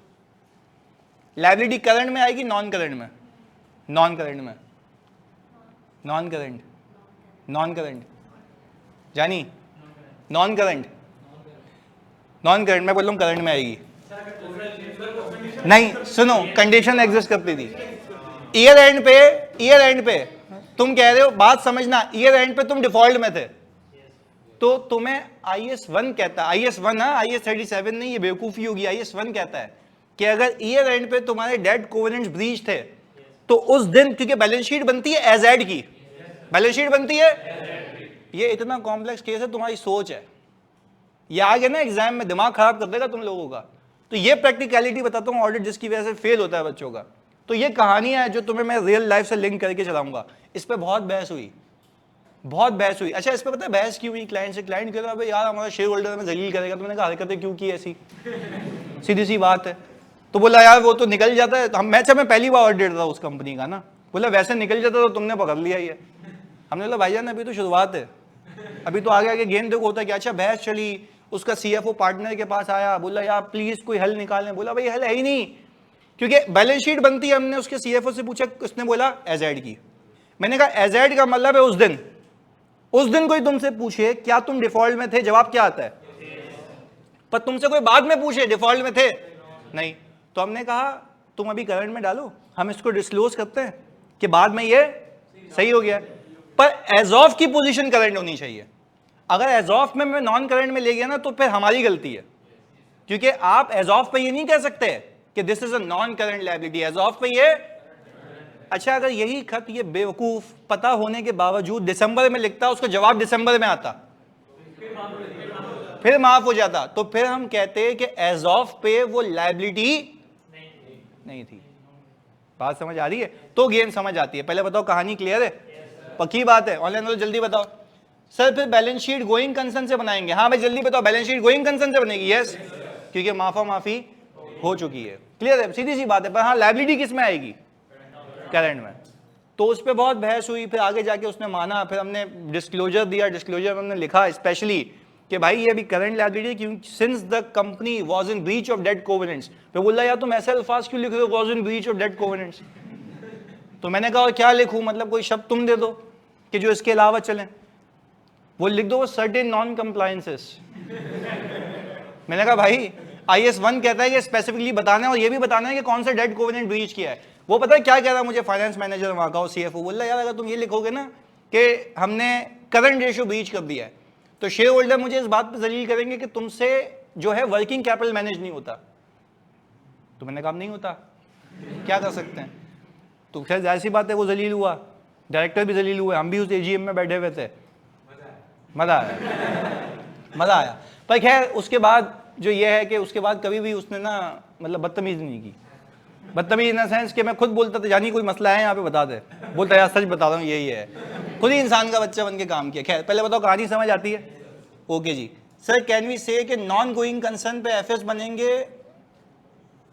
लायबिलिटी करंट में आएगी नॉन करंट में? नॉन करंट में। नॉन करंट, नॉन करंट जानी, नॉन करंट, नॉन करंट। मैं बोल रहा हूं करंट में आएगी। नहीं सुनो, कंडीशन एग्जिस्ट करती थी ईयर एंड पे। ईयर एंड पे तुम कह रहे हो, बात समझना, ईयर एंड पे तुम डिफॉल्ट में थे तो तुम्हें IS 1 कहता है, IS 1 है, IS 37 नहीं, ये बेवकूफी होगी। IS 1 कहता है कि अगर ईयर एंड पे तुम्हारे डेट कोवेनेंट्स ब्रीच थे तो उस दिन, क्योंकि बैलेंस शीट बनती है एज एड की, बैलेंस शीट बनती है, ये इतना कॉम्प्लेक्स केस है, तुम्हारी सोच है, ये आ गया ना एग्जाम में दिमाग खराब कर देगा तुम लोगों का। तो ये प्रैक्टिकलिटी बताता हूँ, ऑडिट जिसकी वजह से फेल होता है बच्चों का। तो ये कहानियां है जो तुम्हें मैं रियल लाइफ से लिंक करके चलाऊंगा। इस पर बहुत बहस हुई, बहुत बहस हुई। अच्छा इस पर पता है बहस क्यों हुई? क्लाइंट से, क्लाइंट कह रहा है यार हमारा शेयर होल्डर में जलील करेगा। तुमने कहा हरकतें क्यों की ऐसी, सीधी सी बात है। तो बोला यार वो तो निकल जाता है, हम मैं पहली बार ऑडिट था उस कंपनी का ना, बोला वैसे निकल जाता तो तुमने पकड़ लिया ये। हमने बोला भाईजान अभी तो शुरुआत है, अभी तो आगे आगे गेम देखो होता है क्या। अच्छा बहस चली, उसका CFO पार्टनर के पास आया, बोला यार प्लीज कोई हल निकालने। बोला भाई हल है ही नहीं, क्योंकि बैलेंस शीट बनती है। हमने उसके CFO से पूछा, उसने बोला एज एड की। मैंने कहा एज एड का मतलब है उस दिन कोई तुमसे पूछे क्या तुम डिफॉल्ट में थे, जवाब क्या आता है? पर तुमसे कोई बाद में पूछे डिफॉल्ट में थे नहीं, तो हमने कहा तुम अभी करंट में डालो, हम इसको डिस्क्लोज करते हैं कि बाद में ये सही हो गया। पर एज ऑफ की पोजीशन करंट होनी चाहिए। अगर एज ऑफ में मैं नॉन करंट में ले गया ना तो फिर हमारी गलती है, क्योंकि आप एज ऑफ पे ये नहीं कह सकते कि this is a non current liability, as of पे ये। अच्छा अगर यही खत ये बेवकूफ पता होने के बावजूद दिसंबर में लिखता, उसका जवाब दिसंबर में आता, फिर माफ हो जाता, तो फिर हम कहते कि एज ऑफ पे वो लायबिलिटी नहीं थी। बात समझ आ रही है? तो गेम समझ आती है। पहले बताओ कहानी क्लियर है? पक्की बात है? ऑनलाइन वालों जल्दी बताओ। सर फिर बैलेंस शीट गोइंग कंसर्न से बनाएंगे? हाँ भाई जल्दी बताओ, बैलेंस शीट गोइंग कंसर्न से बनेगी? यस, क्योंकि माफा माफी हो चुकी है। क्लियर है? सीधी सी बात है। पर हाँ लायबिलिटी किस में आएगी? करंट में। तो उस पर बहुत बहस हुई, फिर आगे जाके उसने माना, फिर हमने डिस्क्लोजर दिया, डिस्क्लोजर में हमने लिखा स्पेशली कि भाई ये भी करंट लायबिलिटी क्योंकि since the company was in breach of debt covenants. फिर बोला यार तुम ऐसे अल्फाज क्यों लिख रहे हो, was in breach of debt covenants? तो मैंने कहा क्या लिखूं, मतलब कोई शब्द तुम दे दो कि जो इसके अलावा चलें। वो लिख दो सर्टेन नॉन कंप्लायंसेस। मैंने कहा भाई IS 1 कहता है कि स्पेसिफिकली बताना है और ये भी बताना है कि कौन सा डेट कोवेनेंट ब्रीच किया है। वो पता है क्या कह रहा है मुझे, फाइनेंस मैनेजर वहां का, CFO बोल रहा है यार अगर तुम ये लिखोगे ना कि हमने करंट रेशियो ब्रीच कर दिया है, तो शेयर होल्डर मुझे इस बात पे जलील करेंगे कि तुमसे जो है वर्किंग कैपिटल मैनेज नहीं होता। तो मैंने कहा नहीं होता, क्या कर सकते हैं? तो खैर जाहिर सी बात है वो जलील हुआ, डायरेक्टर भी जलील हुए, हम भी उस एजीएम में बैठे हुए थे, मजा आया। पर खैर उसके बाद जो ये है कि उसके बाद कभी भी उसने ना मतलब बदतमीजी नहीं की। बदतमीजी इन द सेंस कि मैं खुद बोलता था जानी कोई मसला है यहाँ पे बता दे, बोलता यार सच बता रहा हूँ यही है, खुद ही इंसान का बच्चा बन के काम किया। खैर पहले बताओ कहानी समझ आती है? Okay ji sir, can we say कि नॉन गोइंग कंसर्न पे एफएस बनेंगे?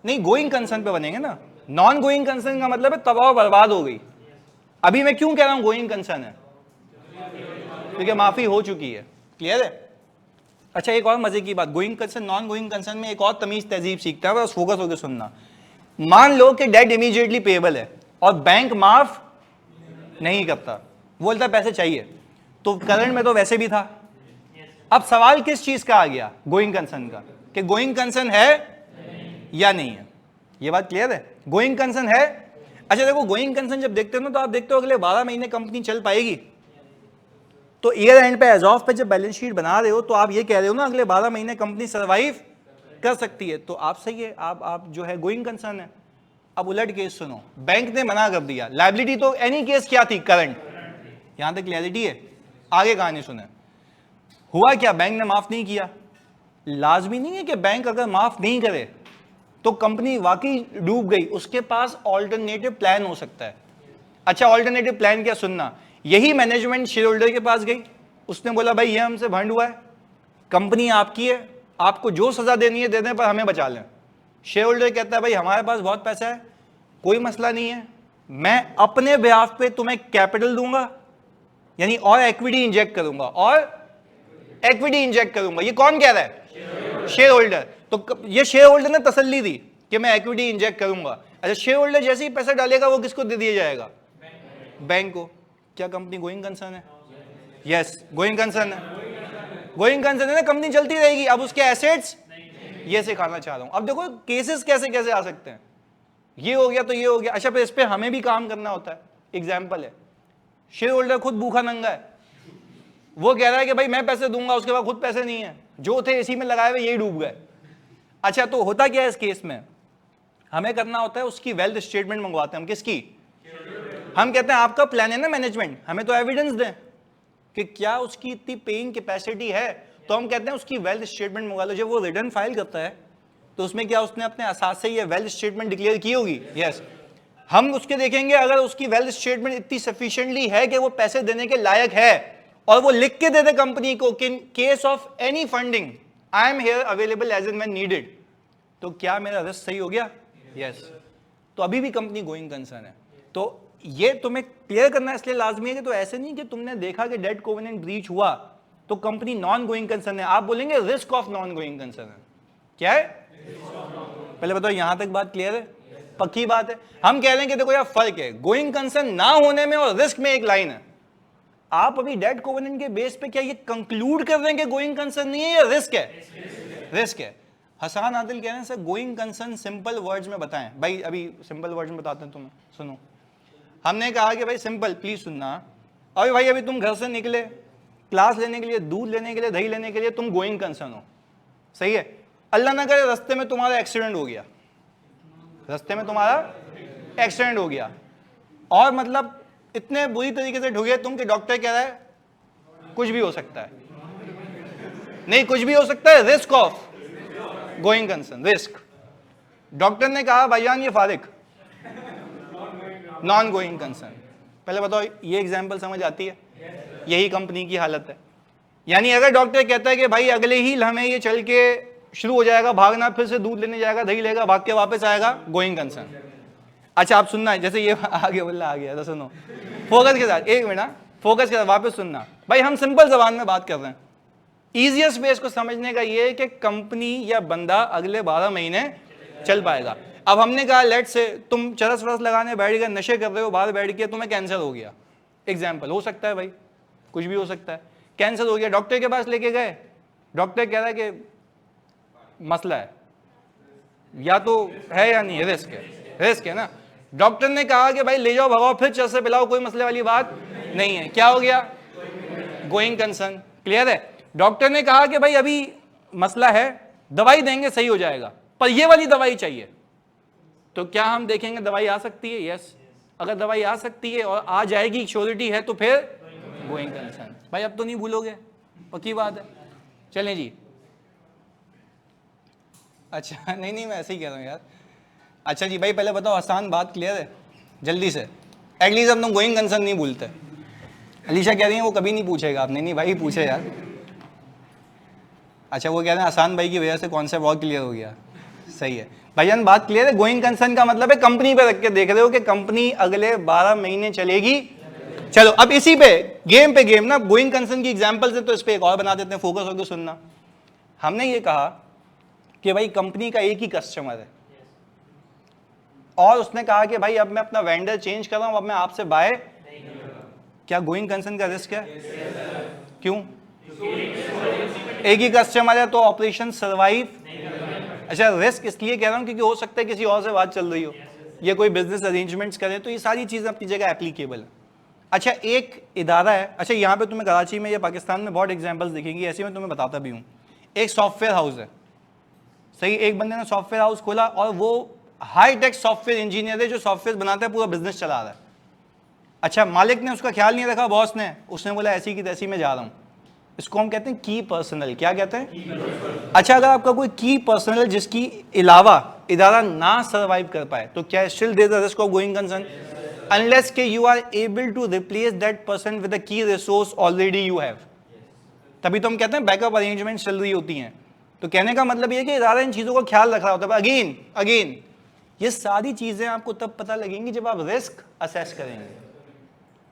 नहीं, गोइंग कंसर्न पे बनेंगे ना। नॉन गोइंग कंसर्न का मतलब है तबाह बर्बाद हो गई। अभी मैं क्यों कह रहा हूं गोइंग कंसर्न है? क्योंकि माफी हो चुकी है। क्लियर है? अच्छा एक और मजे की बात, going concern non going concern में एक और तमीज तहजीब सीखता है, बस फोकस होकर सुनना। मान लो कि डेट इमीडिएटली पेएबल है और बैंक माफ नहीं करता, वो बोलता पैसे चाहिए, तो करंट में तो वैसे भी था। अब सवाल किस चीज का आ गया? गोइंग कंसर्न का, कि गोइंग कंसर्न है या नहीं है। ये बात क्लियर है? गोइंग कंसर्न है। अच्छा देखो, गोइंग कंसर्न जब देखते हो ना तो आप देखते हो अगले 12 महीने कंपनी चल पाएगी। तो ईयर एंड पे एज ऑफ पे जब बैलेंस शीट बना रहे हो तो आप ये कह रहे हो ना अगले 12 महीने कंपनी सर्वाइव कर सकती है, तो आप सही है, आप जो है गोइंग कंसर्न है। अब उलट केस सुनो, बैंक ने मना कर दिया, लायबिलिटी तो एनी केस क्या थी? करंट। यहां तक क्लैरिटी है? आगे कहानी सुने। हुआ क्या? बैंक ने माफ नहीं किया। लाजमी नहीं है कि बैंक अगर माफ नहीं करे तो कंपनी वाकई डूब गई, उसके पास ऑल्टरनेटिव प्लान हो सकता है। अच्छा ऑल्टरनेटिव प्लान क्या? सुनना, यही मैनेजमेंट शेयर होल्डर के पास गई, उसने बोला भाई ये हमसे भंड हुआ है, कंपनी आपकी है, आपको जो सजा देनी है दे दें पर हमें बचा लें। शेयर होल्डर कहता है भाई हमारे पास बहुत पैसा है, कोई मसला नहीं है, मैं अपने ब्याज पे तुम्हें कैपिटल दूंगा, यानी और इक्विटी इंजेक्ट करूंगा, और इक्विटी इंजेक्ट करूंगा। ये कौन कह रहा है? Share holder. तो ये शेयर होल्डर ने तसल्ली दी कि मैं इक्विटी इंजेक्ट करूंगा। अच्छा शेयर होल्डर जैसे ही पैसा डालेगा वो किसको दे दिया जाएगा? बैंक को। क्या कंपनी गोइंग कंसर्न है? यस गोइंग कंसर्न है। गोइंग कंसर्न है ना, कंपनी चलती रहेगी। अब उसके एसेट्स ये सिखाना चाह रहा हूं। अब देखो केसेस कैसे कैसे आ सकते हैं, ये हो गया तो ये हो गया। अच्छा पर इस पे हमें भी काम करना होता है। एग्जाम्पल है, शेयर होल्डर खुद भूखा नंगा है, वो कह रहा है कि भाई मैं पैसे दूंगा, उसके बाद खुद पैसे नहीं है, जो थे इसी में लगाए हुए यही डूब गए। अच्छा तो होता क्या है इस केस में? हमें करना होता है उसकी वेल्थ स्टेटमेंट मंगवाते हैं हम। किसकी? हम कहते हैं आपका प्लान है ना मैनेजमेंट, हमें तो एविडेंस दें कि क्या उसकी इतनी पेइंग कैपेसिटी है, तो हम कहते हैं उसकी वेल्थ स्टेटमेंट मंगवा लो। जब वो रिटर्न फाइल करता है तो उसमें क्या उसने अपने असास से ये वेल्थ स्टेटमेंट डिक्लेयर की होगी? यस। हम उसके देखेंगे अगर उसकी वेल्थ स्टेटमेंट इतनी सफिशिएंटली है कि वो पैसे देने के लायक है, और वो लिख के दे दे कंपनी को कि in case of any funding I am here available as and when needed, तो क्या मेरा रिस्क सही हो गया? यस। तो अभी भी कंपनी गोइंग कंसर्न है। तो ये तुम्हें क्लियर करना इसलिए लाजमी है कि तो ऐसे नहीं कि तुमने देखा कि डेट कोवेनेंट ब्रीच हुआ तो कंपनी नॉन गोइंग कंसर्न है, आप बोलेंगे risk of non going concern है। क्या है? पहले बताओ यहां तक बात क्लियर है? पक्की बात है? हम कह रहे हैं कि देखो यार फर्क है गोइंग कंसर्न ना होने में और रिस्क में, एक लाइन है। आप अभी डेट कोवेनेंट के बेस पे क्या ये कंक्लूड कर रहे हैं कि गोइंग कंसर्न नहीं है, या रिस्क है? रिस्क है। हसन आदिल कह रहे हैं sir going concern simple words में बताएं। भाई अभी सिंपल वर्ड्स में बताते हैं तुम्हें, सुनो। हमने कहा कि भाई सिंपल, प्लीज सुनना। अभी भाई अभी तुम घर से निकले क्लास लेने के लिए, दूध लेने के लिए, दही लेने के लिए, तुम गोइंग कंसर्न हो, सही है। अल्लाह ना करे रास्ते में तुम्हारा एक्सीडेंट हो गया, रास्ते में तुम्हारा एक्सीडेंट हो गया, और मतलब इतने बुरी तरीके से ढुके तुम कि डॉक्टर कह रहा है कुछ भी हो सकता है। नहीं कुछ भी हो सकता है, risk of going concern, risk. Doctor ने कहा भाईजान ये फारिक, नॉन गोइंग कंसर्न। पहले बताओ ये एग्जांपल समझ आती है? यही कंपनी की हालत है। यानी अगर डॉक्टर कहता है कि भाई अगले ही लम्हे ये चल के शुरू हो जाएगा भागना, फिर से दूध लेने जाएगा, दही लेगा, भाग के वापस आएगा, गोइंग कंसर्न। अच्छा आप सुनना है, जैसे ये आगे बोला आ गया तो सुनो फोकस के साथ, एक मिनट फोकस के साथ वापस सुनना। भाई हम सिंपल जबान में बात कर रहे हैं, इजीएस्ट वे इसको समझने का ये है कि कंपनी या बंदा अगले 12 महीने चल पाएगा। अब हमने कहा लेट से तुम चरस वरस लगाने बैठ गए, नशे कर रहे हो, बाहर बैठ के तुम्हें कैंसर हो गया, एग्जाम्पल हो सकता है भाई, कुछ भी हो सकता है। कैंसर हो गया, डॉक्टर के पास लेके गए, डॉक्टर कह रहा है कि मसला है, या तो है या नहीं है, रिस्क है, रिस्क है ना। डॉक्टर ने कहा कि भाई ले जाओ भगाओ, फिर चरस से पिलाओ, कोई मसले वाली बात नहीं है, क्या हो गया, गोइंग कंसर्न। क्लियर है? डॉक्टर ने कहा कि भाई अभी मसला है, दवाई देंगे सही हो जाएगा, पर ये वाली दवाई चाहिए, तो क्या हम देखेंगे दवाई आ सकती है? यस। अगर दवाई आ सकती है और आ जाएगी, श्योरिटी है, तो फिर गोइंग कंसर्न। भाई अब तो नहीं भूलोगे, पक्की बात है। चलें जी। अच्छा नहीं मैं ऐसे ही कह रहा हूँ यार। अच्छा जी भाई पहले बताओ, आसान बात, क्लियर है? जल्दी से, एटलीस्ट हम लोग गोइंग कंसर्न नहीं भूलते। अलीशा कह रही है वो कभी नहीं पूछेगा आपने। नहीं भाई पूछे यार। अच्छा वो कह रहे हैं आसान भाई की वजह से कॉन्सेप्ट और क्लियर हो गया। सही है भाईजान, बात क्लियर है। गोइंग कंसर्न का मतलब है कंपनी पे रख के देख रहे हो कि कंपनी अगले 12 महीने चलेगी। चलो अब इसी पे गेम ना, गोइंग कंसर्न की एग्जांपल से तो इस पे एक और बना देते हैं, फोकस होकर सुनना। हमने ये कहा कि भाई कंपनी का एक ही कस्टमर है और उसने कहा कि भाई अब मैं अपना वेंडर चेंज कर रहा हूं, अब मैं आपसे बाय, क्या गोइंग कंसर्न का रिस्क है? क्यों? एक ही कस्टमर है तो ऑपरेशन सर्वाइव। अच्छा रिस्क इसलिए कह रहा हूं क्योंकि हो सकता है किसी और से बात चल रही हो, ये कोई बिजनेस अरेंजमेंट्स करें, तो ये सारी चीजें अपनी जगह एप्लीकेबल है। अच्छा एक इदारा है, अच्छा यहाँ पे तुम्हें कराची में या पाकिस्तान में बहुत एग्जांपल्स दिखेंगी, ऐसे में तुम्हें बताता भी हूँ। एक सॉफ्टवेयर हाउस है, सही, एक बंदे ने सॉफ्टवेयर हाउस खोला और वो हाई टेक सॉफ्टवेयर इंजीनियर है जो सॉफ्टवेयर बनाता है, पूरा बिजनेस चला रहा है। अच्छा मालिक ने उसका ख्याल नहीं रखा, बॉस ने, उसने बोला ऐसी की तैसी में जा रहा हूँ। इसको हम कहते हैं की पर्सनल। क्या कहते हैं? अच्छा अगर आपका कोई की पर्सनल जिसकी अलावा इदारा ना सर्वाइव कर पाए तो क्या still there the risk of going concern? Unless के you are able to replace that person with a key resource already you have, तभी तो हम कहते हैं बैकअप अरेंजमेंट चल रही होती हैं। तो कहने का मतलब ये है कि इदारा इन चीजों का ख्याल रख रहा होता है। अगेन ये सारी चीजें आपको तब पता लगेंगी जब आप रिस्क असेस करेंगे।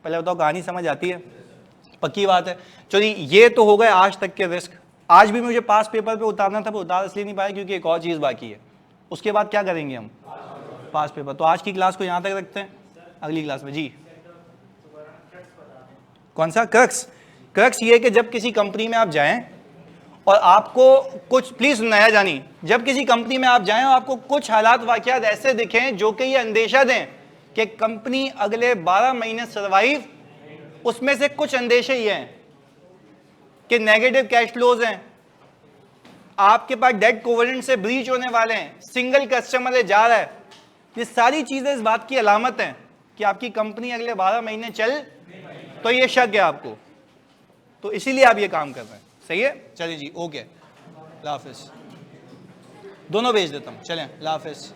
पहले बताओ कहानी समझ आती है? पक्की बात है। चलिए ये तो हो गए आज तक के रिस्क। आज भी मुझे पास पेपर पे उतारना था, पर उतार इसलिए नहीं पाया क्योंकि एक और चीज बाकी है। उसके बाद क्या करेंगे हम? पास पेपर। तो आज की क्लास को यहां तक रखते हैं, अगली क्लास में जी। कौन सा क्रक्स? क्रक्स ये कि जब किसी कंपनी में आप जाएं और आपको कुछ, प्लीज नया जानी, जब किसी कंपनी में आप जाएं और आपको कुछ हालात वाकयात ऐसे दिखें जो कि ये अंदेशा दें कि कंपनी अगले 12 महीने सर्वाइव, उसमें से कुछ अंदेशे ये हैं कि नेगेटिव कैश फ्लोज हैं, आपके पास डेट कोवेनेंट से ब्रीच होने वाले हैं, सिंगल कस्टमर जा रहा है, ये सारी चीजें इस बात की अलामत हैं कि आपकी कंपनी अगले 12 महीने चल, तो ये शक है आपको, तो इसीलिए आप ये काम कर रहे हैं। सही है? चलिए जी, ओके, अल्लाह हाफिज। दोनों भेज देता हूं, चलें, अल्लाह हाफिज।